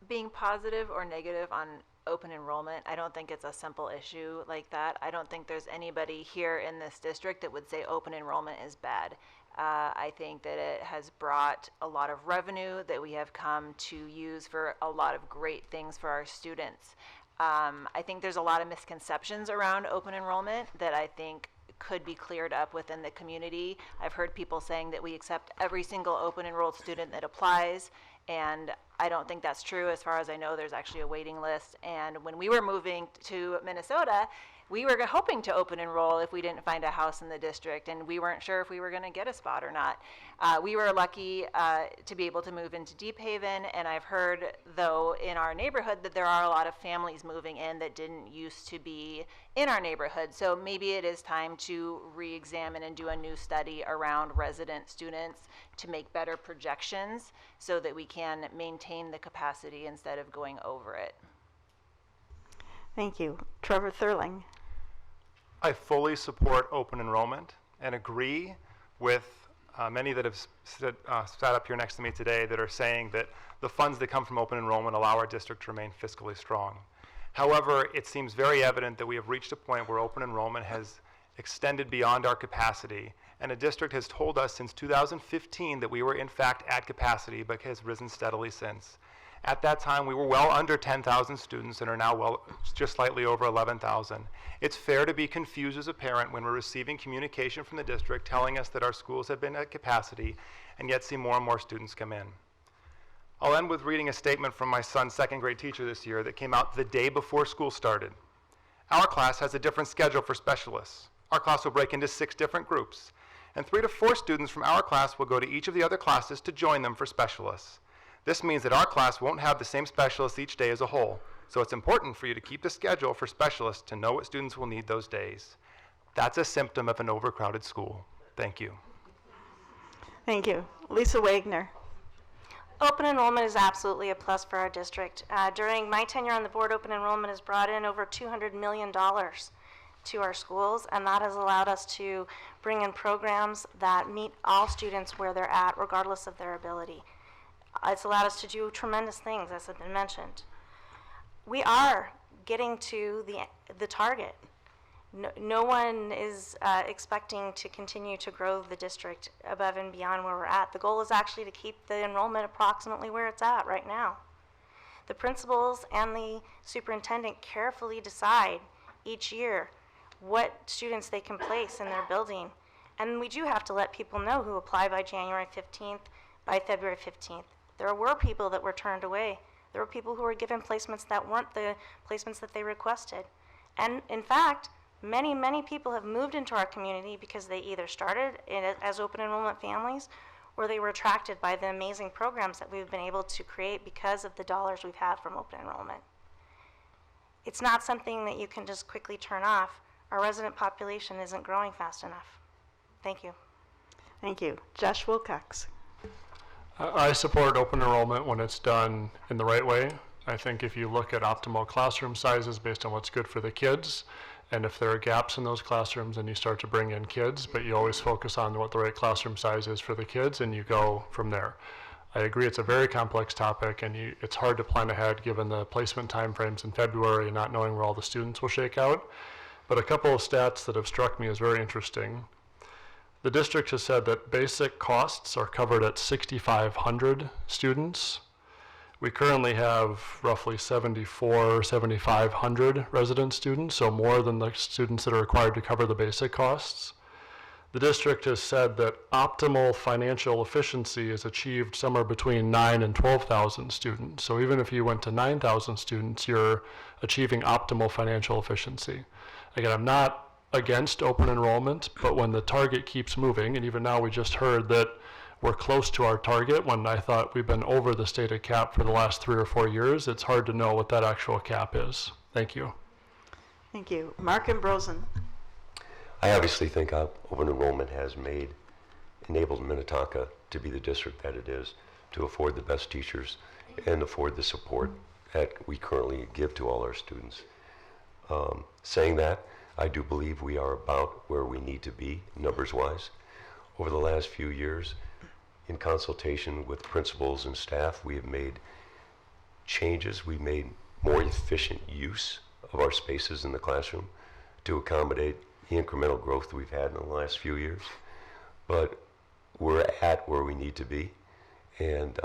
Being positive or negative on open enrollment, I don't think it's a simple issue like that. I don't think there's anybody here in this district that would say open enrollment is bad. I think that it has brought a lot of revenue that we have come to use for a lot of great things for our students. I think there's a lot of misconceptions around open enrollment that I think could be cleared up within the community. I've heard people saying that we accept every single open enrolled student that applies, and I don't think that's true. As far as I know, there's actually a waiting list. And when we were moving to Minnesota, we were hoping to open enroll if we didn't find a house in the district, and we weren't sure if we were going to get a spot or not. We were lucky to be able to move into Deep Haven, and I've heard, though, in our neighborhood that there are a lot of families moving in that didn't used to be in our neighborhood. So maybe it is time to re-examine and do a new study around resident students to make better projections so that we can maintain the capacity instead of going over it. Thank you. Trevor Thurling? I fully support open enrollment and agree with many that have sat up here next to me today that are saying that the funds that come from open enrollment allow our district to remain fiscally strong. However, it seems very evident that we have reached a point where open enrollment has extended beyond our capacity, and a district has told us since 2015 that we were in fact at capacity, but has risen steadily since. At that time, we were well under 10,000 students and are now just slightly over 11,000. It's fair to be confused as a parent when we're receiving communication from the district telling us that our schools have been at capacity and yet see more and more students come in. I'll end with reading a statement from my son's second grade teacher this year that came out the day before school started. Our class has a different schedule for specialists. Our class will break into 6 different groups, and 3 to 4 students from our class will go to each of the other classes to join them for specialists. This means that our class won't have the same specialists each day as a whole, so it's important for you to keep the schedule for specialists to know what students will need those days. That's a symptom of an overcrowded school. Thank you. Thank you. Lisa Wagner? Open enrollment is absolutely a plus for our district. During my tenure on the board, open enrollment has brought in over $200 million to our schools, and that has allowed us to bring in programs that meet all students where they're at, regardless of their ability. It's allowed us to do tremendous things, as has been mentioned. We are getting to the target. No one is expecting to continue to grow the district above and beyond where we're at. The goal is actually to keep the enrollment approximately where it's at right now. The principals and the superintendent carefully decide each year what students they can place in their building. And we do have to let people know who apply by January 15th, by February 15th. There were people that were turned away. There were people who were given placements that weren't the placements that they requested. And in fact, many, many people have moved into our community because they either started as open enrollment families or they were attracted by the amazing programs that we've been able to create because of the dollars we've had from open enrollment. It's not something that you can just quickly turn off. Our resident population isn't growing fast enough. Thank you. Thank you. Josh Wilcox. I support open enrollment when it's done in the right way. I think if you look at optimal classroom sizes based on what's good for the kids, and if there are gaps in those classrooms, then you start to bring in kids, but you always focus on what the right classroom size is for the kids, and you go from there. I agree it's a very complex topic, and it's hard to plan ahead given the placement timeframes in February and not knowing where all the students will shake out. But a couple of stats that have struck me as very interesting. The district has said that basic costs are covered at 6,500 students. We currently have roughly 7,500 resident students, so more than the students that are required to cover the basic costs. The district has said that optimal financial efficiency is achieved somewhere between 9,000 and 12,000 students. So even if you went to 9,000 students, you're achieving optimal financial efficiency. Again, I'm not against open enrollment, but when the target keeps moving, and even now we just heard that we're close to our target when I thought we've been over the stated cap for the last 3 or 4 years, it's hard to know what that actual cap is. Thank you. Thank you. Mark Ambrosen. I obviously think open enrollment has enabled Minnetonka to be the district that it is, to afford the best teachers and afford the support that we currently give to all our students. Saying that, I do believe we are about where we need to be numbers-wise. Over the last few years, in consultation with principals and staff, we have made changes. We've made more efficient use of our spaces in the classroom to accommodate the incremental growth we've had in the last few years. But we're at where we need to be, and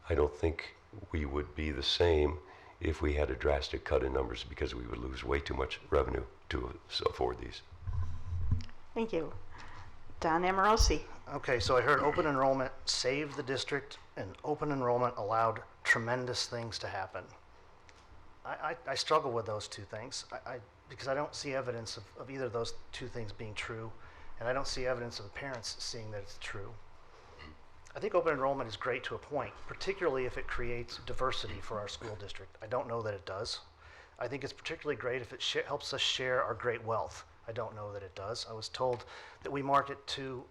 I don't think we would be the same if we had a drastic cut in numbers, because we would lose way too much revenue to afford these. Thank you. Don Amorosi. Okay, so I heard open enrollment saved the district, and open enrollment allowed tremendous things to happen. I struggle with those two things because I don't see evidence of either of those two things being true, and I don't see evidence of the parents seeing that it's true. I think open enrollment is great to a point, particularly if it creates diversity for our school district. I don't know that it does. I think it's particularly great if it helps us share our great wealth. I don't know that it does. I was told that we market to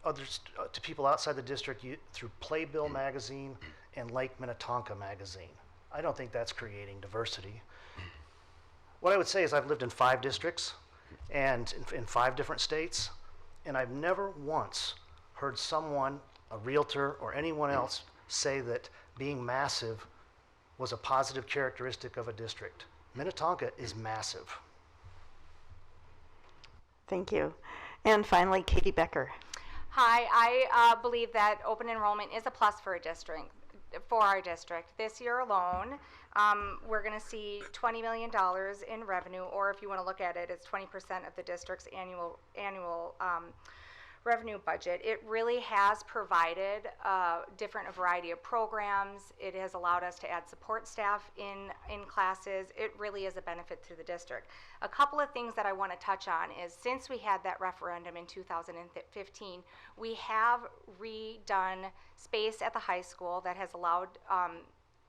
others, to people outside the district through Playbill magazine and Lake Minnetonka magazine. I don't think that's creating diversity. What I would say is I've lived in 5 districts and in 5 different states, and I've never once heard someone, a realtor or anyone else, say that being massive was a positive characteristic of a district. Minnetonka is massive. Thank you. And finally, Katie Becker. Hi, I believe that open enrollment is a plus for our district. This year alone, we're going to see $20 million in revenue, or if you want to look at it, it's 20% of the district's annual revenue budget. It really has provided a variety of programs. It has allowed us to add support staff in classes. It really is a benefit to the district. A couple of things that I want to touch on is, since we had that referendum in 2015, we have redone space at the high school that has allowed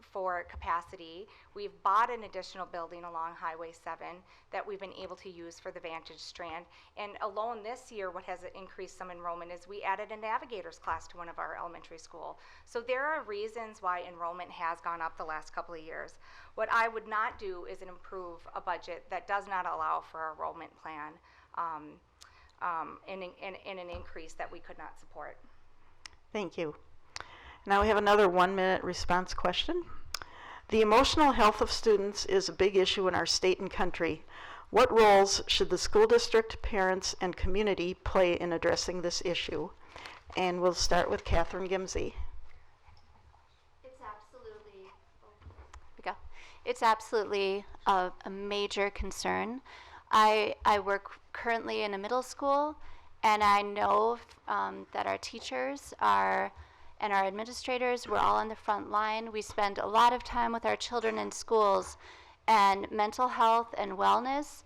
for capacity. We've bought an additional building along Highway 7 that we've been able to use for the Vantage Strand. And alone this year, what has increased some enrollment is we added a navigators class to one of our elementary school. So there are reasons why enrollment has gone up the last couple of years. What I would not do is improve a budget that does not allow for a enrollment plan in an increase that we could not support. Thank you. Now we have another 1-minute response question. The emotional health of students is a big issue in our state and country. What roles should the school district, parents, and community play in addressing this issue? And we'll start with Catherine Gimsey. It's absolutely a major concern. I work currently in a middle school, and I know that our teachers and our administrators, we're all on the front line. We spend a lot of time with our children in schools, and mental health and wellness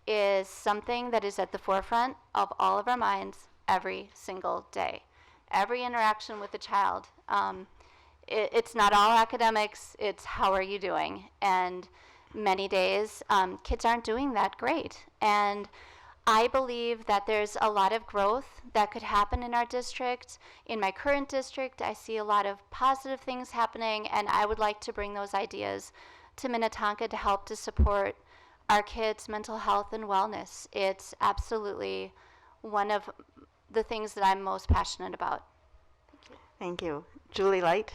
is something that is at the forefront of all of our minds every single day. Every interaction with a child. It's not all academics, it's how are you doing? And many days, kids aren't doing that great. And I believe that there's a lot of growth that could happen in our district. In my current district, I see a lot of positive things happening, and I would like to bring those ideas to Minnetonka to help to support our kids' mental health and wellness. It's absolutely one of the things that I'm most passionate about. Thank you. Julie Light.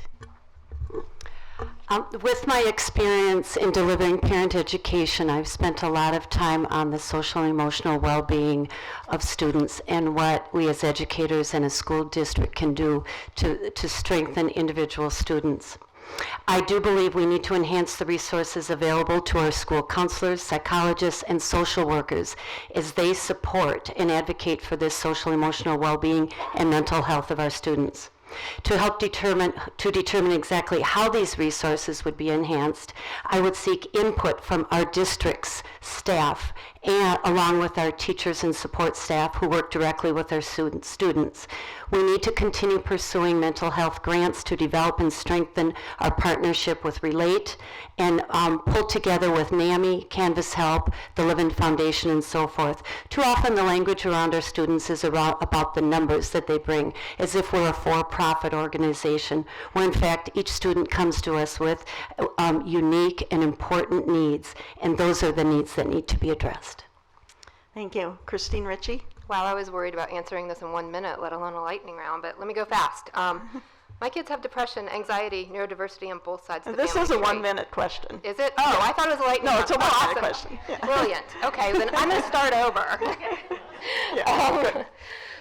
With my experience in delivering parent education, I've spent a lot of time on the social and emotional well-being of students and what we as educators and a school district can do to strengthen individual students. I do believe we need to enhance the resources available to our school counselors, psychologists, and social workers as they support and advocate for this social emotional well-being and mental health of our students. To help determine exactly how these resources would be enhanced, I would seek input from our district's staff and along with our teachers and support staff who work directly with our students. We need to continue pursuing mental health grants to develop and strengthen our partnership with Relate and pull together with NAMI, Canvas Help, the Living Foundation, and so forth. Too often the language around our students is about the numbers that they bring, as if we're a for-profit organization, where in fact each student comes to us with unique and important needs, and those are the needs that need to be addressed. Thank you. Christine Ritchie. Wow, I was worried about answering this in 1 minute, let alone a lightning round, but let me go fast. My kids have depression, anxiety, neurodiversity on both sides of the This family is a tree. 1-minute question. Is it? Oh, I thought it was a lightning round. No, it's a 1-minute awesome. question. Yeah. Brilliant. Okay, then I'm going to start over. Yeah.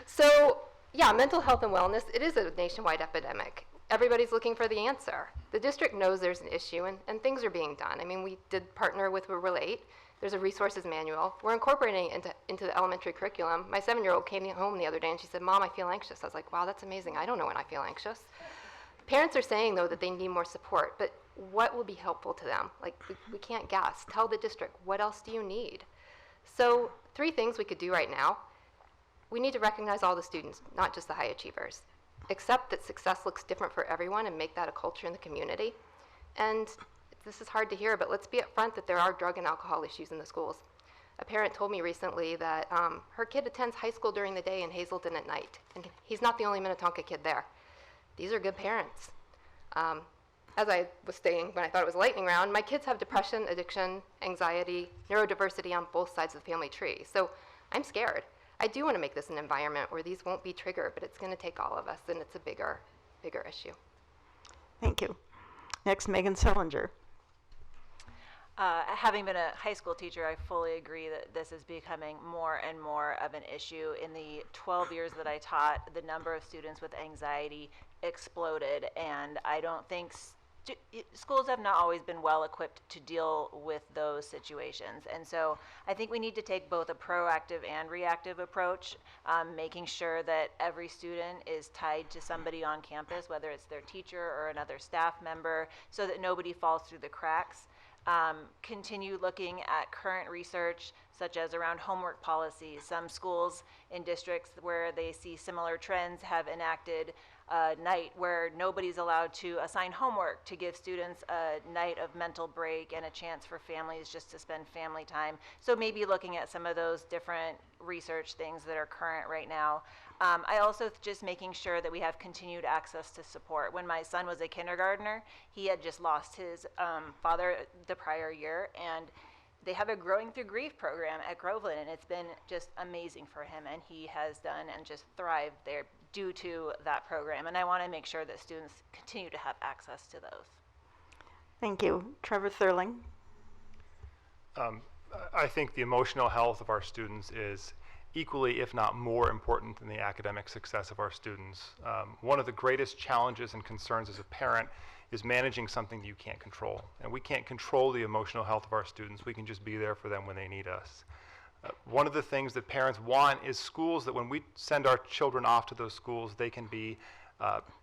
So, yeah, mental health and wellness, it is a nationwide epidemic. Everybody's looking for the answer. The district knows there's an issue, and things are being done. I mean, we did partner with Relate. There's a resources manual. We're incorporating it into the elementary curriculum. My 7-year-old came home the other day and she said, "Mom, I feel anxious." I was like, wow, that's amazing. I don't know when I feel anxious. Parents are saying, though, that they need more support, but what will be helpful to them? Like, we can't guess. Tell the district, what else do you need? So 3 things we could do right now. We need to recognize all the students, not just the high achievers. Accept that success looks different for everyone and make that a culture in the community. And this is hard to hear, but let's be upfront that there are drug and alcohol issues in the schools. A parent told me recently that her kid attends high school during the day and Hazelton at night, and he's not the only Minnetonka kid there. These are good parents. As I was saying when I thought it was a lightning round, my kids have depression, addiction, anxiety, neurodiversity on both sides of the family tree. So I'm scared. I do want to make this an environment where these won't be triggered, but it's going to take all of us, and it's a bigger issue. Thank you. Next, Megan Sellinger. Having been a high school teacher, I fully agree that this is becoming more and more of an issue. In the 12 years that I taught, the number of students with anxiety exploded, and I don't think schools have not always been well equipped to deal with those situations. And so I think we need to take both a proactive and reactive approach, making sure that every student is tied to somebody on campus, whether it's their teacher or another staff member, so that nobody falls through the cracks. Continue looking at current research such as around homework policies. Some schools in districts where they see similar trends have enacted a night where nobody's allowed to assign homework to give students a night of mental break and a chance for families just to spend family time. So maybe looking at some of those different research things that are current right now. I also just making sure that we have continued access to support. When my son was a kindergartner, he had just lost his father the prior year, and they have a Growing Through Grief program at Groveland, and it's been just amazing for him, and he has done and just thrived there due to that program. And I want to make sure that students continue to have access to those. Thank you. Trevor Thurling. I think the emotional health of our students is equally, if not more important than the academic success of our students. One of the greatest challenges and concerns as a parent is managing something that you can't control. And we can't control the emotional health of our students. We can just be there for them when they need us. One of the things that parents want is schools that when we send our children off to those schools, they can be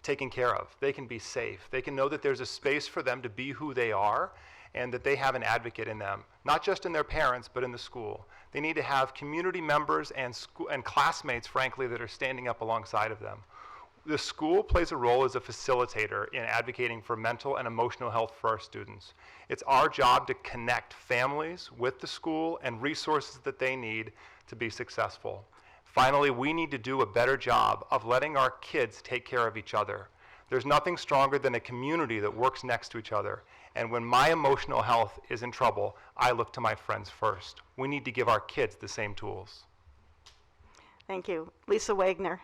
taken care of. They can be safe. They can know that there's a space for them to be who they are and that they have an advocate in them, not just in their parents, but in the school. They need to have community members and classmates, frankly, that are standing up alongside of them. The school plays a role as a facilitator in advocating for mental and emotional health for our students. It's our job to connect families with the school and resources that they need to be successful. Finally, we need to do a better job of letting our kids take care of each other. There's nothing stronger than a community that works next to each other. And when my emotional health is in trouble, I look to my friends first. We need to give our kids the same tools. Thank you. Lisa Wagner.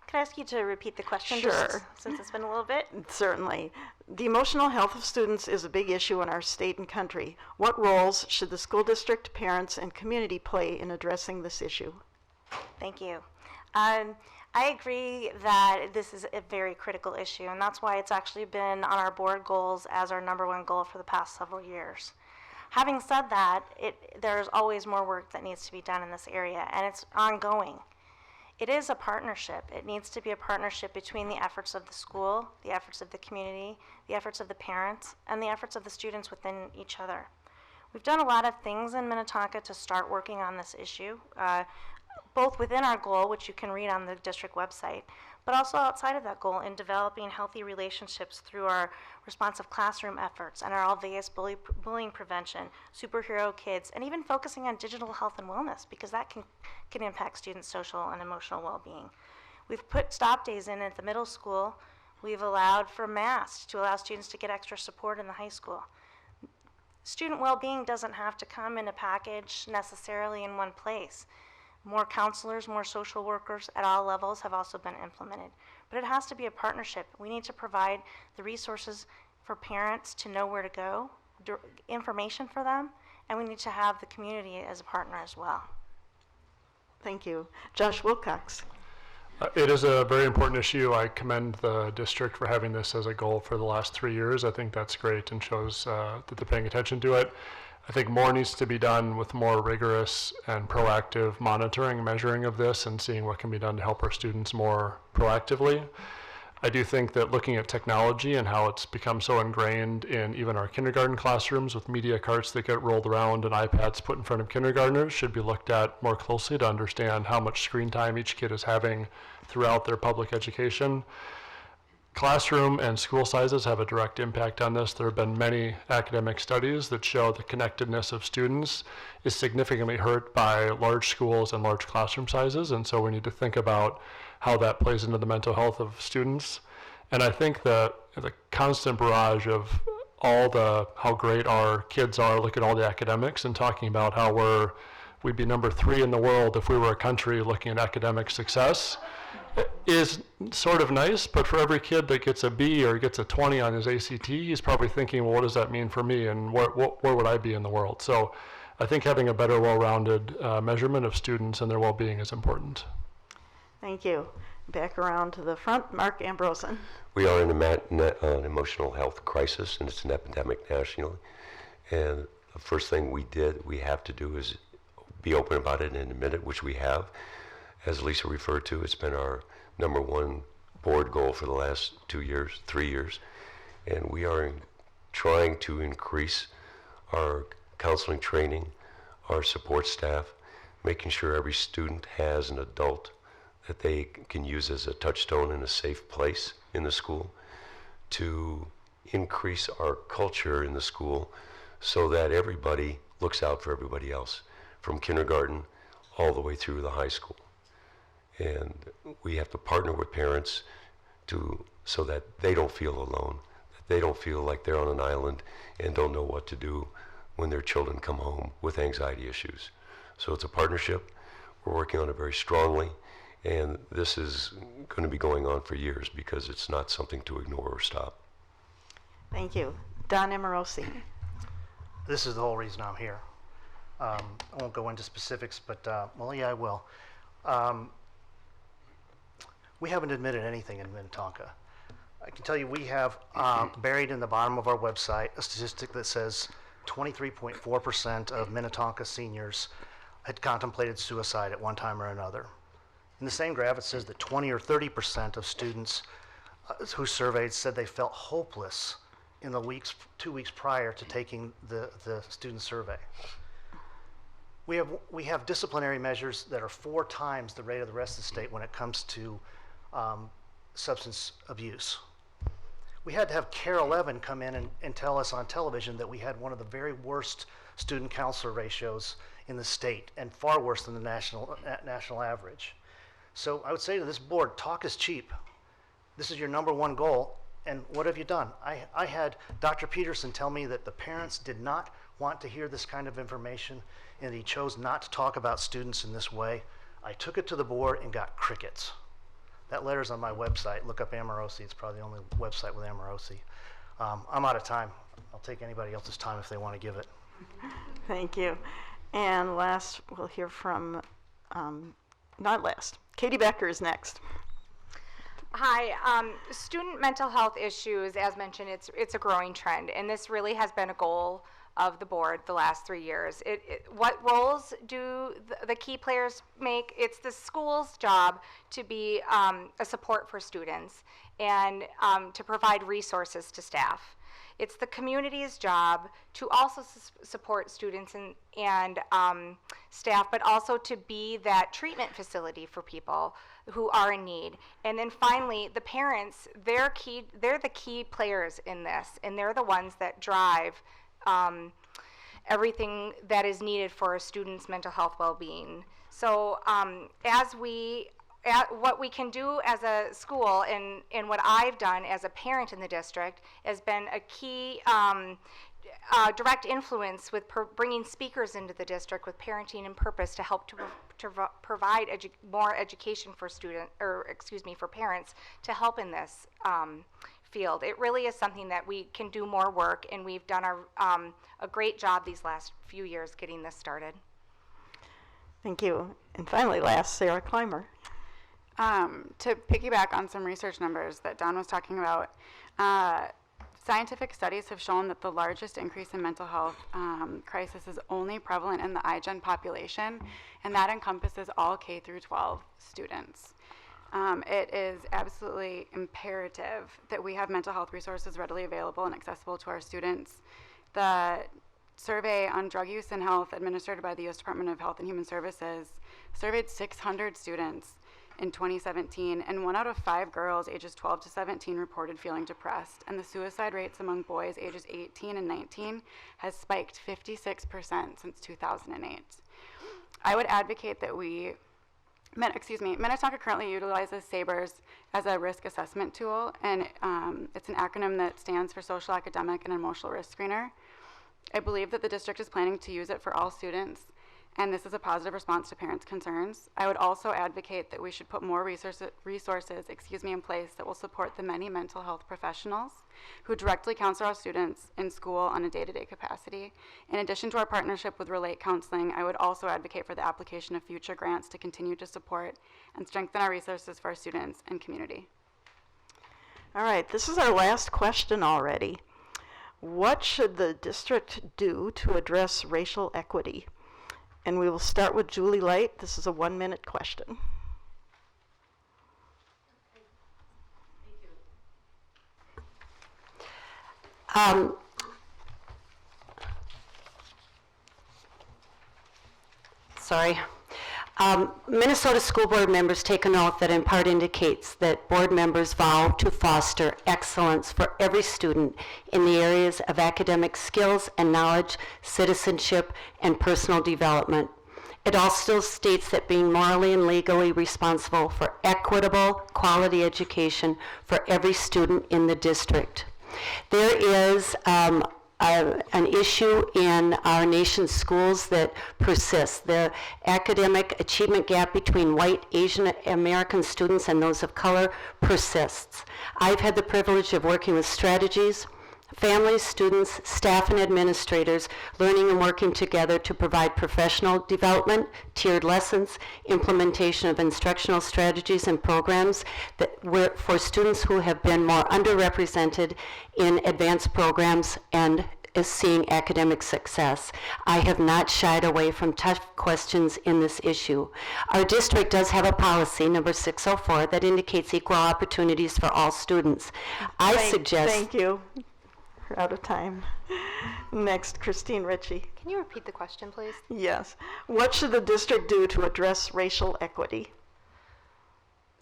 Could I ask you to repeat the question? Sure. Just since it's been a little bit. Certainly. The emotional health of students is a big issue in our state and country. What roles should the school district, parents, and community play in addressing this issue? Thank you. I agree that this is a very critical issue, and that's why it's actually been on our board goals as our #1 goal for the past several years. Having said that, there's always more work that needs to be done in this area, and it's ongoing. It is a partnership. It needs to be a partnership between the efforts of the school, the efforts of the community, the efforts of the parents, and the efforts of the students within each other. We've done a lot of things in Minnetonka to start working on this issue, both within our goal, which you can read on the district website, but also outside of that goal in developing healthy relationships through our responsive classroom efforts and our all-VAS bullying prevention, superhero kids, and even focusing on digital health and wellness, because that can impact students' social and emotional well-being. We've put stop days in at the middle school. We've allowed for masks to allow students to get extra support in the high school. Student well-being doesn't have to come in a package necessarily in one place. More counselors, more social workers at all levels have also been implemented. But it has to be a partnership. We need to provide the resources for parents to know where to go, information for them, and we need to have the community as a partner as well. Thank you. Josh Wilcox. It is a very important issue. I commend the district for having this as a goal for the last 3 years. I think that's great and shows that they're paying attention to it. I think more needs to be done with more rigorous and proactive monitoring and measuring of this and seeing what can be done to help our students more proactively. I do think that looking at technology and how it's become so ingrained in even our kindergarten classrooms with media carts that get rolled around and iPads put in front of kindergartners should be looked at more closely to understand how much screen time each kid is having throughout their public education. Classroom and school sizes have a direct impact on this. There have been many academic studies that show the connectedness of students is significantly hurt by large schools and large classroom sizes, and so we need to think about how that plays into the mental health of students. And I think the constant barrage of how great our kids are, look at all the academics, and talking about how we'd be number 3 in the world if we were a country looking at academic success, is sort of nice, but for every kid that gets a B or gets a 20 on his ACT, he's probably thinking, well, what does that mean for me, and where would I be in the world? So I think having a better, well-rounded measurement of students and their well-being is important. Thank you. Back around to the front, Mark Ambrosen. We are in an emotional health crisis, and it's an epidemic nationally. And the first thing we have to do is be open about it and admit it, which we have. As Lisa referred to, it's been our #1 board goal for the last 3 years. And we are trying to increase our counseling training, our support staff, making sure every student has an adult that they can use as a touchstone in a safe place in the school, to increase our culture in the school so that everybody looks out for everybody else, from kindergarten all the way through the high school. And we have to partner with parents so that they don't feel alone, that they don't feel like they're on an island and don't know what to do when their children come home with anxiety issues. So it's a partnership. We're working on it very strongly, and this is going to be going on for years because it's not something to ignore or stop. Thank you. Don Amorosi. This is the whole reason I'm here. I won't go into specifics, but, well, yeah, I will. We haven't admitted anything in Minnetonka. I can tell you we have buried in the bottom of our website a statistic that says 23.4% of Minnetonka seniors had contemplated suicide at one time or another. In the same graph, it says that 20 or 30% of students who surveyed said they felt hopeless in the 2 weeks prior to taking the student survey. We have disciplinary measures that are 4 times the rate of the rest of the state when it comes to substance abuse. We had to have Care 11 come in and tell us on television that we had one of the very worst student counselor ratios in the state, and far worse than the national average. So I would say to this board, talk is cheap. This is your #1 goal, and what have you done? I had Dr. Peterson tell me that the parents did not want to hear this kind of information, and he chose not to talk about students in this way. I took it to the board and got crickets. That letter's on my website. Look up Amorosi. It's probably the only website with Amorosi. I'm out of time. I'll take anybody else's time if they want to give it. Thank you. And last, we'll hear from, not last, Katie Becker is next. Hi, student mental health issues, as mentioned, it's a growing trend, and this really has been a goal of the board the last 3 years. What roles do the key players make? It's the school's job to be a support for students and to provide resources to staff. It's the community's job to also support students and staff, but also to be that treatment facility for people who are in need. And then finally, the parents, they're the key players in this, and they're the ones that drive everything that is needed for a student's mental health well-being. So what we can do as a school, and what I've done as a parent in the district, has been a key direct influence with bringing speakers into the district with Parenting and Purpose to help to provide more education for for parents to help in this field. It really is something that we can do more work, and we've done a great job these last few years getting this started. Thank you. And finally, last, Sarah Clymer. To piggyback on some research numbers that Don was talking about, scientific studies have shown that the largest increase in mental health crisis is only prevalent in the iGen population, and that encompasses all K through 12 students. It is absolutely imperative that we have mental health resources readily available and accessible to our students. The survey on drug use and health administered by the U.S. Department of Health and Human Services surveyed 600 students in 2017, and 1 out of 5 girls ages 12 to 17 reported feeling depressed, and the suicide rates among boys ages 18 and 19 has spiked 56% since 2008. I would advocate that Minnetonka currently utilizes SABRS as a risk assessment tool, and it's an acronym that stands for Social, Academic, and Emotional Risk Screener. I believe that the district is planning to use it for all students, and this is a positive response to parents' concerns. I would also advocate that we should put more resources in place that will support the many mental health professionals who directly counsel our students in school on a day-to-day capacity. In addition to our partnership with Relate Counseling, I would also advocate for the application of future grants to continue to support and strengthen our resources for our students and community. All right, this is our last question already. What should the district do to address racial equity? And we will start with Julie Light. This is a 1-minute question. sorry. Minnesota school board members take an oath that in part indicates that board members vow to foster excellence for every student in the areas of academic skills and knowledge, citizenship, and personal development. It also states that being morally and legally responsible for equitable, quality education for every student in the district. There is an issue in our nation's schools that persists. The academic achievement gap between white, Asian American students and those of color persists. I've had the privilege of working with strategies, families, students, staff, and administrators learning and working together to provide professional development, tiered lessons, implementation of instructional strategies and programs that for students who have been more underrepresented in advanced programs and is seeing academic success. I have not shied away from tough questions in this issue. Our district does have a policy, number 604, that indicates equal opportunities for all students. Thank you. We're out of time. Next, Christine Ritchie. Can you repeat the question, please? Yes. What should the district do to address racial equity?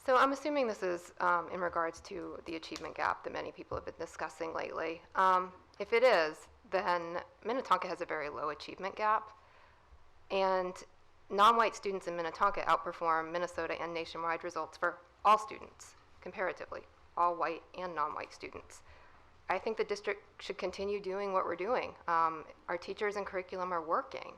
So I'm assuming this is in regards to the achievement gap that many people have been discussing lately. If it is, then Minnetonka has a very low achievement gap, and non-white students in Minnetonka outperform Minnesota and nationwide results for all students, comparatively, all white and non-white students. I think the district should continue doing what we're doing. Our teachers and curriculum are working.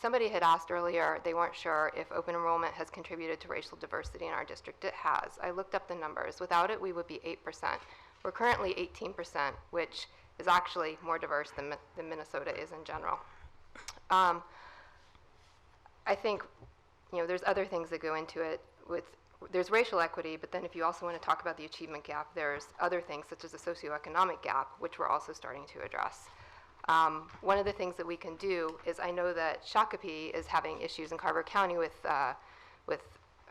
Somebody had asked earlier, they weren't sure if open enrollment has contributed to racial diversity in our district. It has. I looked up the numbers. Without it, we would be 8%. We're currently 18%, which is actually more diverse than Minnesota is in general. I think, there's other things that go into it. There's racial equity, but then if you also want to talk about the achievement gap, there's other things such as a socioeconomic gap, which we're also starting to address. One of the things that we can do is, I know that Shakopee is having issues in Carver County with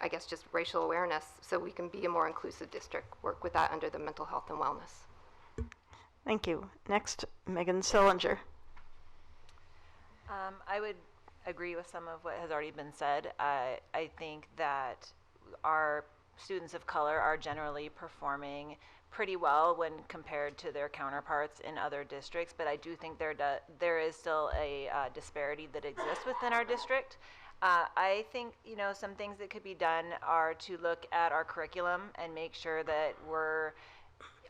I guess, just racial awareness, so we can be a more inclusive district, work with that under the mental health and wellness. Thank you. Next, Megan Sellinger. I would agree with some of what has already been said. I think that our students of color are generally performing pretty well when compared to their counterparts in other districts, but I do think there is still a disparity that exists within our district. I think, some things that could be done are to look at our curriculum and make sure that we're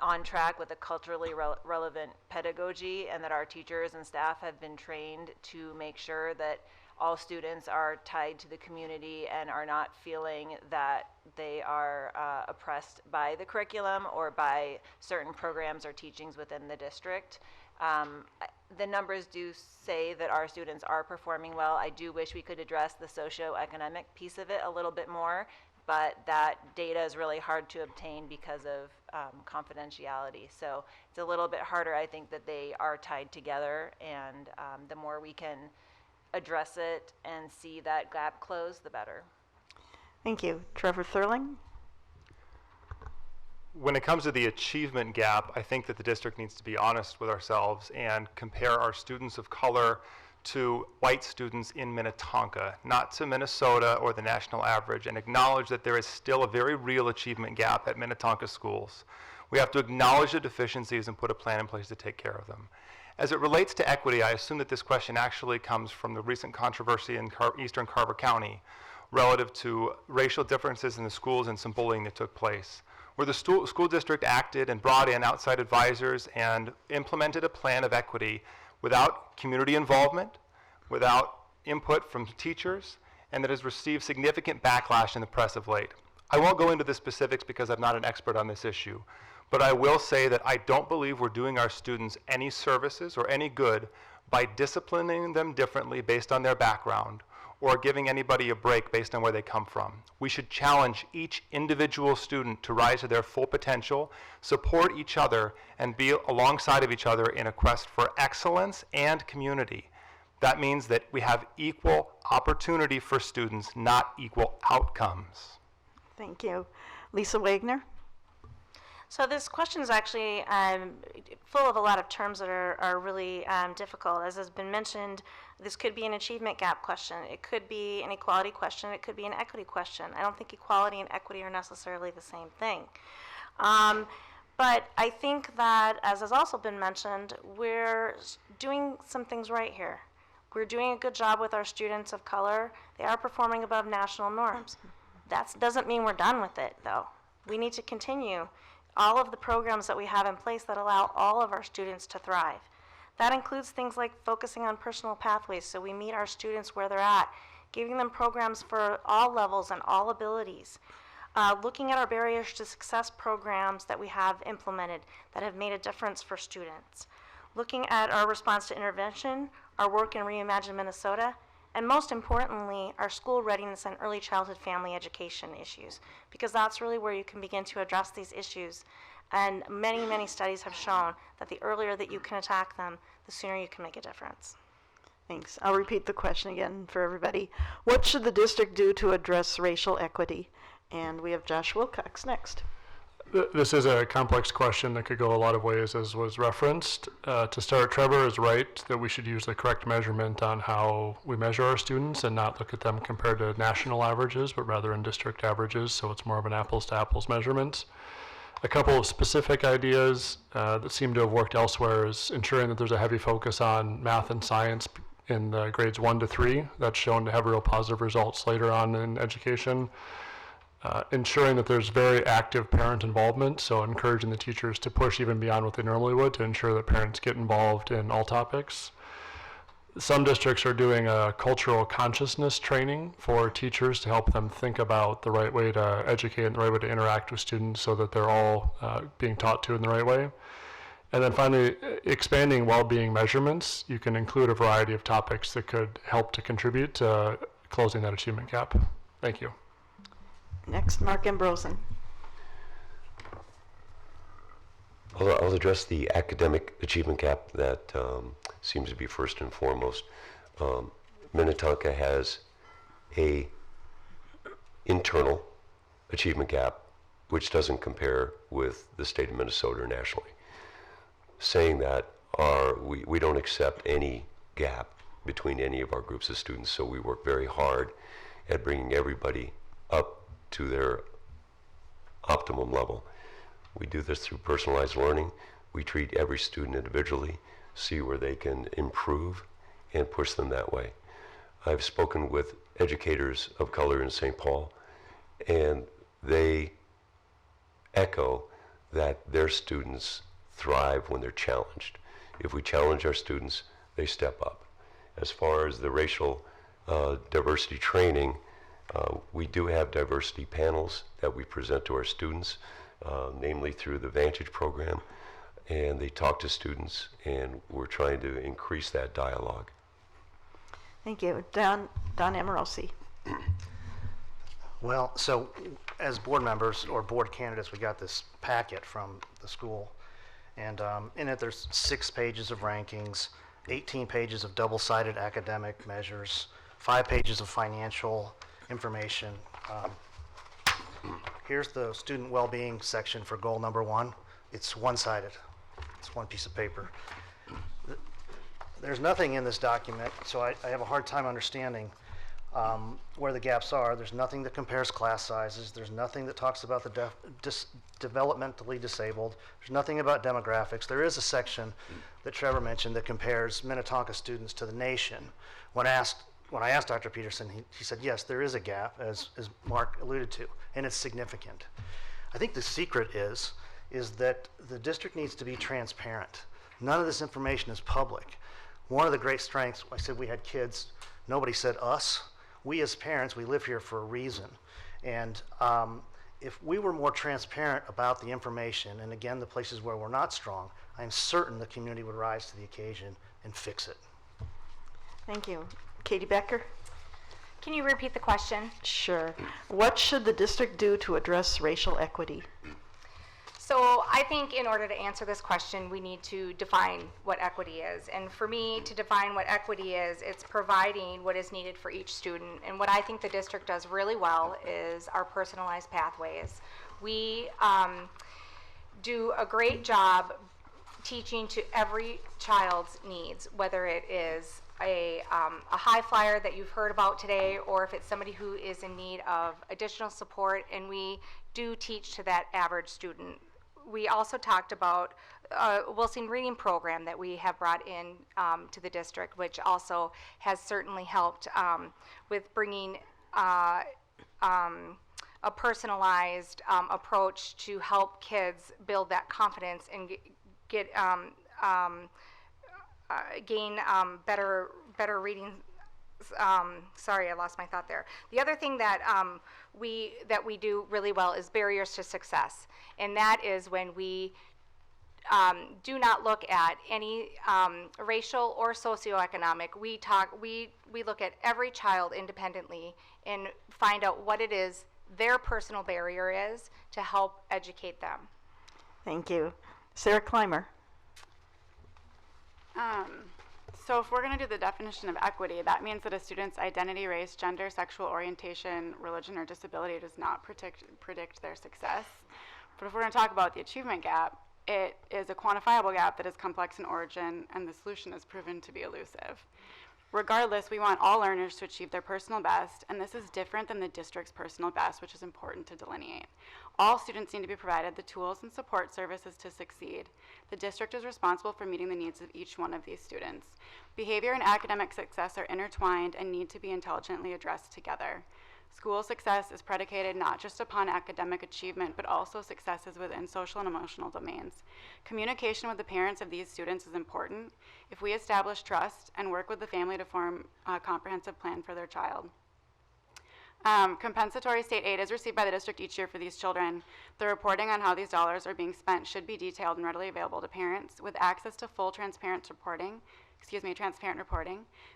on track with a culturally relevant pedagogy, and that our teachers and staff have been trained to make sure that all students are tied to the community and are not feeling that they are oppressed by the curriculum or by certain programs or teachings within the district. The numbers do say that our students are performing well. I do wish we could address the socioeconomic piece of it a little bit more, but that data is really hard to obtain because of confidentiality. So it's a little bit harder. I think that they are tied together, and the more we can address it and see that gap close, the better. Thank you. Trevor Thurling? When it comes to the achievement gap, I think that the district needs to be honest with ourselves and compare our students of color to white students in Minnetonka, not to Minnesota or the national average, and acknowledge that there is still a very real achievement gap at Minnetonka schools. We have to acknowledge the deficiencies and put a plan in place to take care of them. As it relates to equity, I assume that this question actually comes from the recent controversy in eastern Carver County relative to racial differences in the schools and some bullying that took place, where the school district acted and brought in outside advisors and implemented a plan of equity without community involvement, without input from teachers, and that has received significant backlash in the press of late. I won't go into the specifics because I'm not an expert on this issue, but I will say that I don't believe we're doing our students any services or any good by disciplining them differently based on their background or giving anybody a break based on where they come from. We should challenge each individual student to rise to their full potential, support each other, and be alongside of each other in a quest for excellence and community. That means that we have equal opportunity for students, not equal outcomes. Thank you. Lisa Wagner? So this question is actually full of a lot of terms that are really difficult. As has been mentioned, this could be an achievement gap question. It could be an equality question. It could be an equity question. I don't think equality and equity are necessarily the same thing. But I think that, as has also been mentioned, we're doing some things right here. We're doing a good job with our students of color. They are performing above national norms. That doesn't mean we're done with it, though. We need to continue all of the programs that we have in place that allow all of our students to thrive. That includes things like focusing on personal pathways so we meet our students where they're at, giving them programs for all levels and all abilities, looking at our barriers to success programs that we have implemented that have made a difference for students, looking at our response to intervention, our work in Reimagine Minnesota, and most importantly, our school readiness and early childhood family education issues, because that's really where you can begin to address these issues. And many, many studies have shown that the earlier that you can attack them, the sooner you can make a difference. Thanks. I'll repeat the question again for everybody. What should the district do to address racial equity? And we have Josh Wilcox next. This is a complex question that could go a lot of ways, as was referenced. To start, Trevor is right that we should use the correct measurement on how we measure our students and not look at them compared to national averages, but rather in district averages, so it's more of an apples-to-apples measurement. A couple of specific ideas that seem to have worked elsewhere is ensuring that there's a heavy focus on math and science in the grades 1 to 3. That's shown to have real positive results later on in education. Ensuring that there's very active parent involvement, so encouraging the teachers to push even beyond what they normally would to ensure that parents get involved in all topics. Some districts are doing a cultural consciousness training for teachers to help them think about the right way to educate and the right way to interact with students so that they're all being taught to in the right way. And then finally, expanding well-being measurements. You can include a variety of topics that could help to contribute to closing that achievement gap. Thank you. Next, Mark Ambrosen. I'll address the academic achievement gap that seems to be first and foremost. Minnetonka has a internal achievement gap which doesn't compare with the state of Minnesota or nationally. Saying that, we don't accept any gap between any of our groups of students, so we work very hard at bringing everybody up to their optimum level. We do this through personalized learning. We treat every student individually, see where they can improve, and push them that way. I've spoken with educators of color in St. Paul, and they echo that their students thrive when they're challenged. If we challenge our students, they step up. As far as the racial diversity training, we do have diversity panels that we present to our students, namely through the Vantage program, and they talk to students, and we're trying to increase that dialogue. Thank you. Don Amorosi. Well, so as board members or board candidates, we got this packet from the school, and in it there's 6 pages of rankings, 18 pages of double-sided academic measures, 5 pages of financial information. Here's the student well-being section for goal number 1. It's one-sided. It's one piece of paper. There's nothing in this document, so I have a hard time understanding where the gaps are. There's nothing that compares class sizes. There's nothing that talks about the developmentally disabled. There's nothing about demographics. There is a section that Trevor mentioned that compares Minnetonka students to the nation. When I asked Dr. Peterson, he said, yes, there is a gap, as Mark alluded to, and it's significant. I think the secret is that the district needs to be transparent. None of this information is public. One of the great strengths, I said we had kids, nobody said us. We as parents, we live here for a reason. And if we were more transparent about the information, and again, the places where we're not strong, I'm certain the community would rise to the occasion and fix it. Thank you. Katie Becker? Can you repeat the question? Sure. What should the district do to address racial equity? So I think in order to answer this question, we need to define what equity is. And for me, to define what equity is, it's providing what is needed for each student. And what I think the district does really well is our personalized pathways. We do a great job teaching to every child's needs, whether it is a high flyer that you've heard about today, or if it's somebody who is in need of additional support, and we do teach to that average student. We also talked about Wilson Reading Program that we have brought in to the district, which also has certainly helped with bringing a personalized approach to help kids build that confidence and gain better reading. Sorry, I lost my thought there. The other thing that we do really well is barriers to success, and that is when we do not look at any racial or socioeconomic. We look at every child independently and find out what it is their personal barrier is to help educate them. Thank you. Sarah Clymer. So if we're going to do the definition of equity, that means that a student's identity, race, gender, sexual orientation, religion, or disability does not predict their success. But if we're going to talk about the achievement gap, it is a quantifiable gap that is complex in origin, and the solution is proven to be elusive. Regardless, we want all learners to achieve their personal best, and this is different than the district's personal best, which is important to delineate. All students need to be provided the tools and support services to succeed. The district is responsible for meeting the needs of each one of these students. Behavior and academic success are intertwined and need to be intelligently addressed together. School success is predicated not just upon academic achievement, but also successes within social and emotional domains. Communication with the parents of these students is important if we establish trust and work with the family to form a comprehensive plan for their child. Compensatory state aid is received by the district each year for these children. The reporting on how these dollars are being spent should be detailed and readily available to parents. With access to full transparent reporting,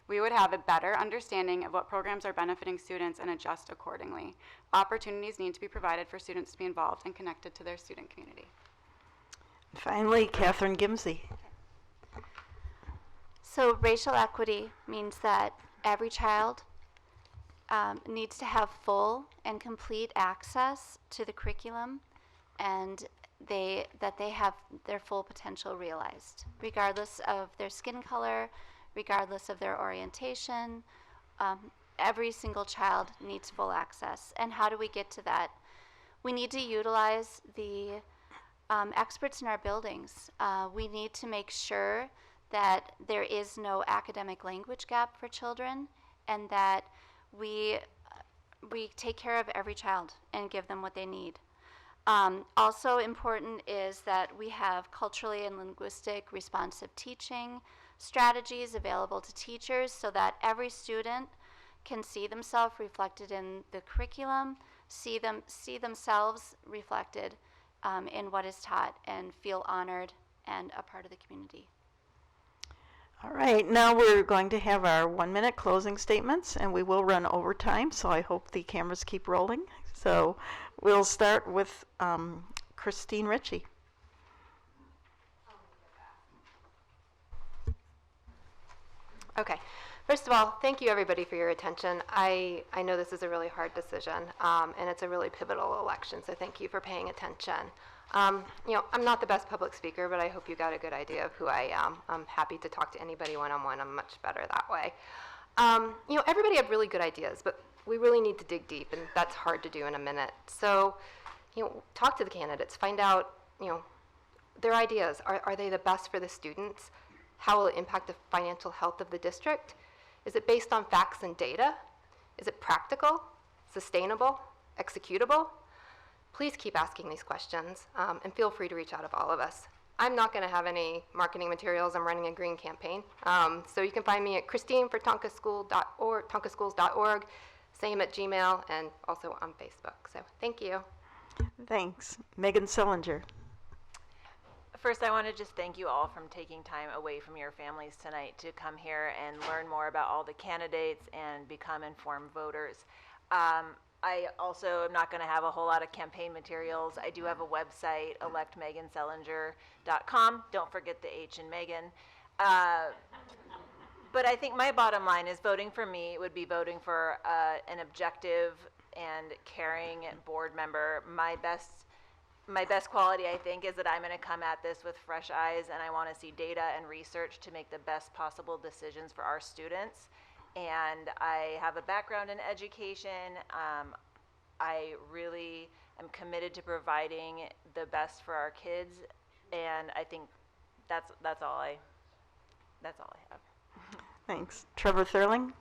we would have a better understanding of what programs are benefiting students and adjust accordingly. Opportunities need to be provided for students to be involved and connected to their student community. Finally, Catherine Gimsey. So racial equity means that every child needs to have full and complete access to the curriculum, and that they have their full potential realized, regardless of their skin color, regardless of their orientation. Every single child needs full access. And how do we get to that? We need to utilize the experts in our buildings. We need to make sure that there is no academic language gap for children, and that we take care of every child and give them what they need. Also important is that we have culturally and linguistic responsive teaching strategies available to teachers so that every student can see themselves reflected in the curriculum, see themselves reflected in what is taught, and feel honored and a part of the community. All right, now we're going to have our 1-minute closing statements, and we will run over time, so I hope the cameras keep rolling. So we'll start with Christine Ritchie. Okay. First of all, thank you everybody for your attention. I know this is a really hard decision, and it's a really pivotal election, so thank you for paying attention. I'm not the best public speaker, but I hope you got a good idea of who I am. I'm happy to talk to anybody one-on-one. I'm much better that way. Everybody had really good ideas, but we really need to dig deep, and that's hard to do in a minute. So, talk to the candidates, find out, their ideas. Are they the best for the students? How will it impact the financial health of the district? Is it based on facts and data? Is it practical, sustainable, executable? Please keep asking these questions, and feel free to reach out to all of us. I'm not going to have any marketing materials. I'm running a green campaign. So you can find me at christine@tonkaschools.org, same@gmail, and also on Facebook. So thank you. Thanks. Megan Sellinger. First, I want to just thank you all for taking time away from your families tonight to come here and learn more about all the candidates and become informed voters. I also am not going to have a whole lot of campaign materials. I do have a website, electmegansellinger.com. Don't forget the H in Megan. But I think my bottom line is voting for me would be voting for an objective and caring board member. my best quality, I think, is that I'm going to come at this with fresh eyes, and I want to see data and research to make the best possible decisions for our students. And I have a background in education. I really am committed to providing the best for our kids, and I think that's all I have. Thanks. Trevor Thurling?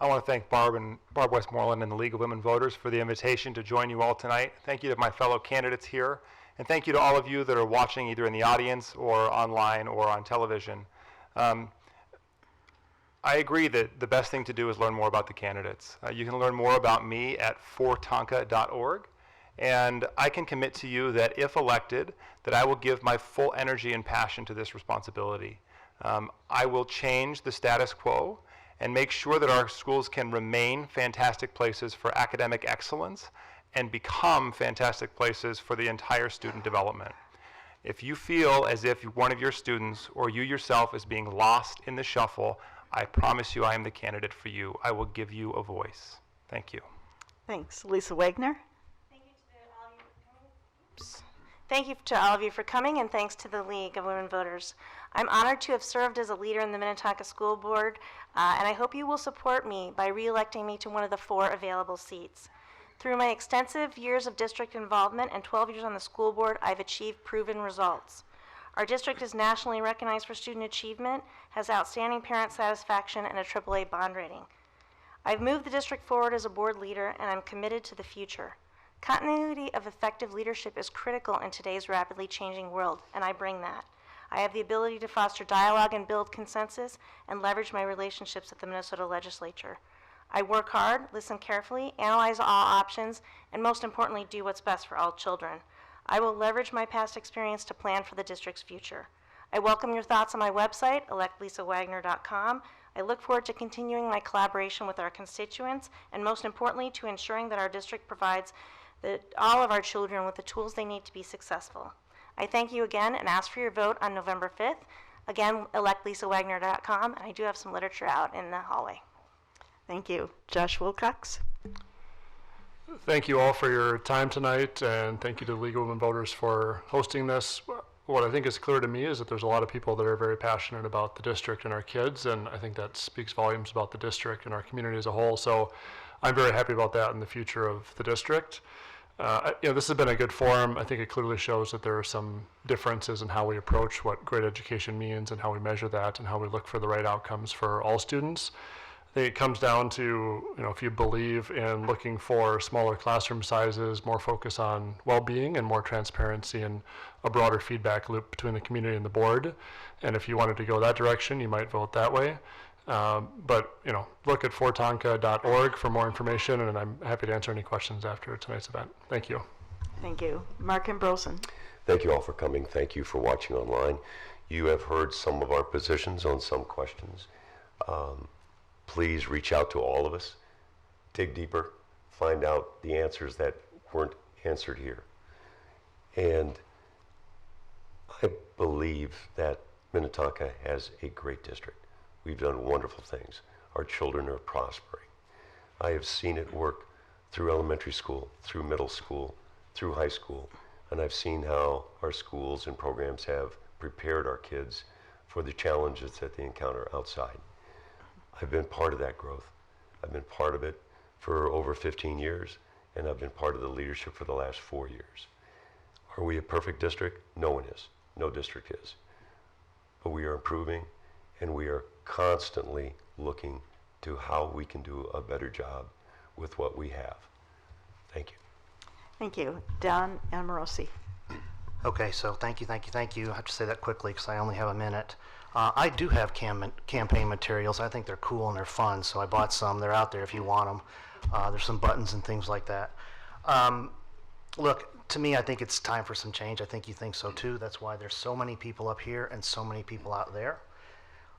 I want to thank Barb Westmoreland and the League of Women Voters for the invitation to join you all tonight. Thank you to my fellow candidates here, and thank you to all of you that are watching either in the audience or online or on television. I agree that the best thing to do is learn more about the candidates. You can learn more about me at fortonka.org, and I can commit to you that if elected, that I will give my full energy and passion to this responsibility. I will change the status quo and make sure that our schools can remain fantastic places for academic excellence and become fantastic places for the entire student development. If you feel as if one of your students or you yourself is being lost in the shuffle, I promise you I am the candidate for you. I will give you a voice. Thank you. Thanks. Lisa Wagner? Thank you to all of you for coming, and thanks to the League of Women Voters. I'm honored to have served as a leader in the Minnetonka School Board, and I hope you will support me by re-electing me to one of the 4 available seats. Through my extensive years of district involvement and 12 years on the school board, I've achieved proven results. Our district is nationally recognized for student achievement, has outstanding parent satisfaction, and a AAA bond rating. I've moved the district forward as a board leader, and I'm committed to the future. Continuity of effective leadership is critical in today's rapidly changing world, and I bring that. I have the ability to foster dialogue and build consensus and leverage my relationships at the Minnesota legislature. I work hard, listen carefully, analyze all options, and most importantly, do what's best for all children. I will leverage my past experience to plan for the district's future. I welcome your thoughts on my website, electlisawagner.com. I look forward to continuing my collaboration with our constituents, and most importantly, to ensuring that our district provides all of our children with the tools they need to be successful. I thank you again and ask for your vote on November 5th. Again, electlisawagner.com, and I do have some literature out in the hallway. Thank you. Josh Wilcox? Thank you all for your time tonight, and thank you to the League of Women Voters for hosting this. What I think is clear to me is that there's a lot of people that are very passionate about the district and our kids, and I think that speaks volumes about the district and our community as a whole. So I'm very happy about that in the future of the district. This has been a good forum. I think it clearly shows that there are some differences in how we approach what great education means and how we measure that and how we look for the right outcomes for all students. I think it comes down to, if you believe in looking for smaller classroom sizes, more focus on well-being and more transparency and a broader feedback loop between the community and the board. And if you wanted to go that direction, you might vote that way. But look at fortonka.org for more information, and I'm happy to answer any questions after tonight's event. Thank you. Thank you. Mark Ambrosen? Thank you all for coming. Thank you for watching online. You have heard some of our positions on some questions. Please reach out to all of us, dig deeper, find out the answers that weren't answered here. And I believe that Minnetonka has a great district. We've done wonderful things. Our children are prospering. I have seen it work through elementary school, through middle school, through high school, and I've seen how our schools and programs have prepared our kids for the challenges that they encounter outside. I've been part of that growth. I've been part of it for over 15 years, and I've been part of the leadership for the last 4 years. Are we a perfect district? No one is. No district is. But we are improving, and we are constantly looking to how we can do a better job with what we have. Thank you. Thank you. Don Amorosi? Okay, so thank you. I have to say that quickly because I only have a minute. I do have campaign materials. I think they're cool and they're fun, so I bought some. They're out there if you want them. There's some buttons and things like that. Look, to me, I think it's time for some change. I think you think so too. That's why there's so many people up here and so many people out there.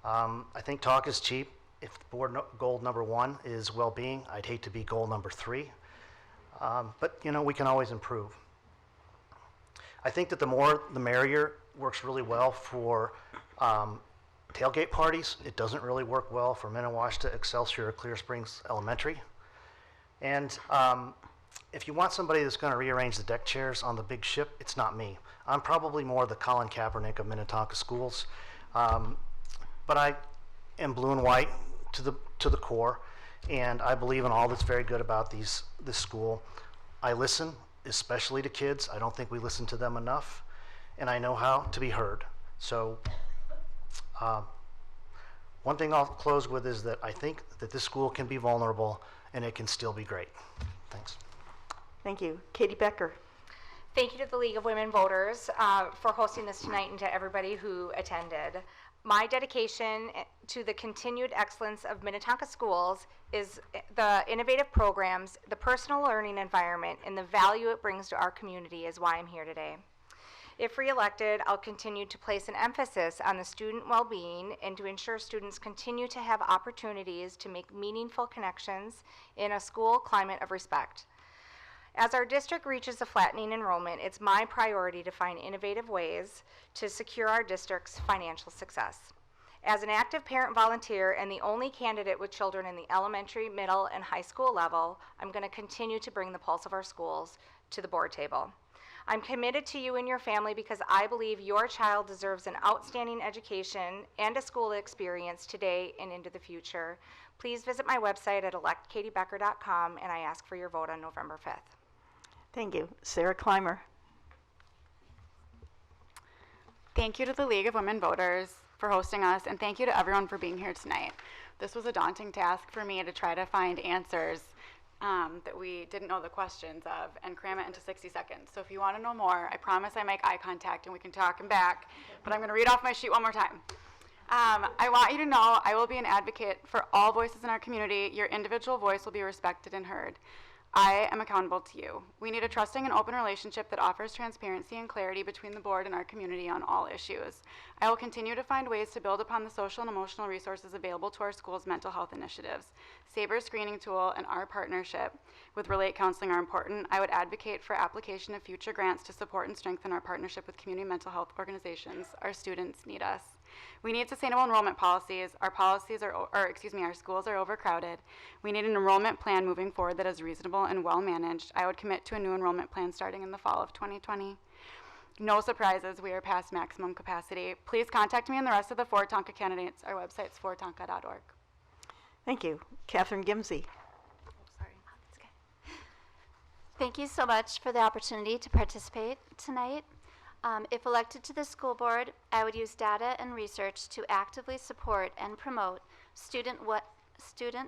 I think talk is cheap. If board goal number 1 is well-being, I'd hate to be goal number 3. But we can always improve. I think that the more the merrier works really well for tailgate parties. It doesn't really work well for Minnetonka, Excelsior, or Clear Springs Elementary. And If you want somebody that's going to rearrange the deck chairs on the big ship, it's not me. I'm probably more the Colin Kaepernick of Minnetonka schools. But I am blue and white to the core, and I believe in all that's very good about this school. I listen, especially to kids. I don't think we listen to them enough, and I know how to be heard. So one thing I'll close with is that I think that this school can be vulnerable and it can still be great. Thanks. Thank you. Katie Becker. Thank you to the League of Women Voters for hosting this tonight and to everybody who attended. My dedication to the continued excellence of Minnetonka schools is the innovative programs, the personal learning environment, and the value it brings to our community is why I'm here today. If reelected, I'll continue to place an emphasis on the student well-being and to ensure students continue to have opportunities to make meaningful connections in a school climate of respect. As our district reaches a flattening enrollment, it's my priority to find innovative ways to secure our district's financial success. As an active parent volunteer and the only candidate with children in the elementary, middle, and high school level, I'm going to continue to bring the pulse of our schools to the board table. I'm committed to you and your family because I believe your child deserves an outstanding education and a school experience today and into the future. Please visit my website at electkatiebecker.com, and I ask for your vote on November 5th. Thank you. Sarah Clymer. Thank you to the League of Women Voters for hosting us, and thank you to everyone for being here tonight. This was a daunting task for me to try to find answers that we didn't know the questions of and cram it into 60 seconds. So if you want to know more, I promise I make eye contact and we can talk and back, but I'm going to read off my sheet one more time. I want you to know I will be an advocate for all voices in our community. Your individual voice will be respected and heard. I am accountable to you. We need a trusting and open relationship that offers transparency and clarity between the board and our community on all issues. I will continue to find ways to build upon the social and emotional resources available to our school's mental health initiatives. Saber's screening tool and our partnership with Relate Counseling are important. I would advocate for application of future grants to support and strengthen our partnership with community mental health organizations. Our students need us. We need sustainable enrollment policies. Our schools are overcrowded. We need an enrollment plan moving forward that is reasonable and well managed. I would commit to a new enrollment plan starting in the fall of 2020. No surprises, we are past maximum capacity. Please contact me and the rest of the Fort Tonka candidates. Our website's fortonka.org. Thank you. Catherine Gimsey. Thank you so much for the opportunity to participate tonight. If elected to the school board, I would use data and research to actively support and promote student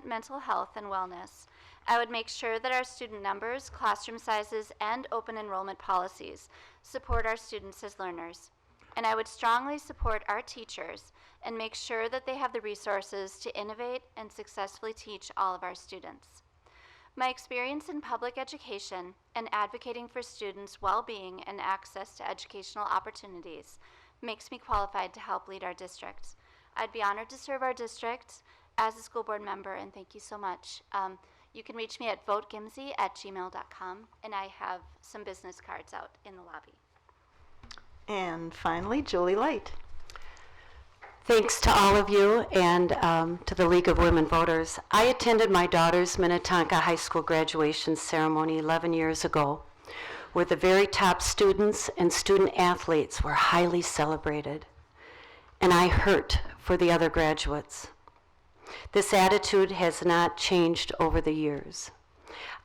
mental health and wellness. I would make sure that our student numbers, classroom sizes, and open enrollment policies support our students as learners. And I would strongly support our teachers and make sure that they have the resources to innovate and successfully teach all of our students. My experience in public education and advocating for students' well-being and access to educational opportunities makes me qualified to help lead our district. I'd be honored to serve our district as a school board member, and thank you so much. You can reach me at votegimsey@gmail.com, and I have some business cards out in the lobby. And finally, Julie Light. Thanks to all of you and to the League of Women Voters. I attended my daughter's Minnetonka High School graduation ceremony 11 years ago, where the very top students and student athletes were highly celebrated. And I hurt for the other graduates. This attitude has not changed over the years.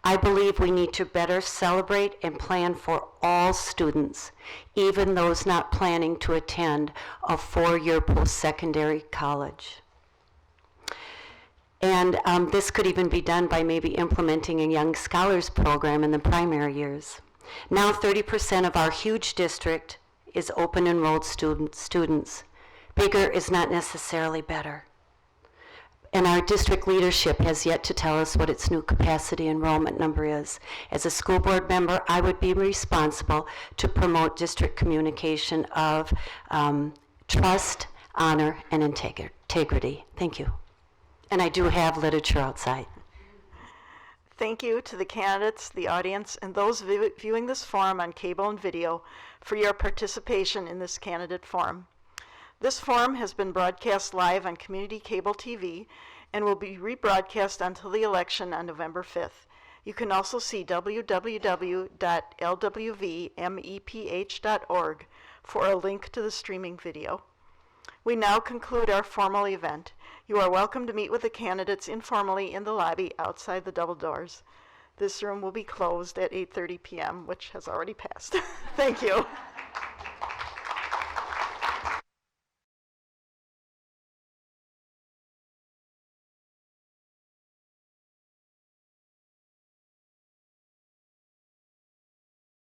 I believe we need to better celebrate and plan for all students, even those not planning to attend a 4-year post-secondary college. And this could even be done by maybe implementing a Young Scholars program in the primary years. Now 30% of our huge district is open enrolled students. Bigger is not necessarily better. And our district leadership has yet to tell us what its new capacity enrollment number is. As a school board member, I would be responsible to promote district communication of trust, honor, and integrity. Thank you. And I do have literature outside. Thank you to the candidates, the audience, and those viewing this forum on cable and video for your participation in this candidate forum. This forum has been broadcast live on community cable TV and will be rebroadcast until the election on November 5th. You can also see www.lwvmeph.org for a link to the streaming video. We now conclude our formal event. You are welcome to meet with the candidates informally in the lobby outside the double doors. This room will be closed at 8:30 p.m., which has already passed. Thank you.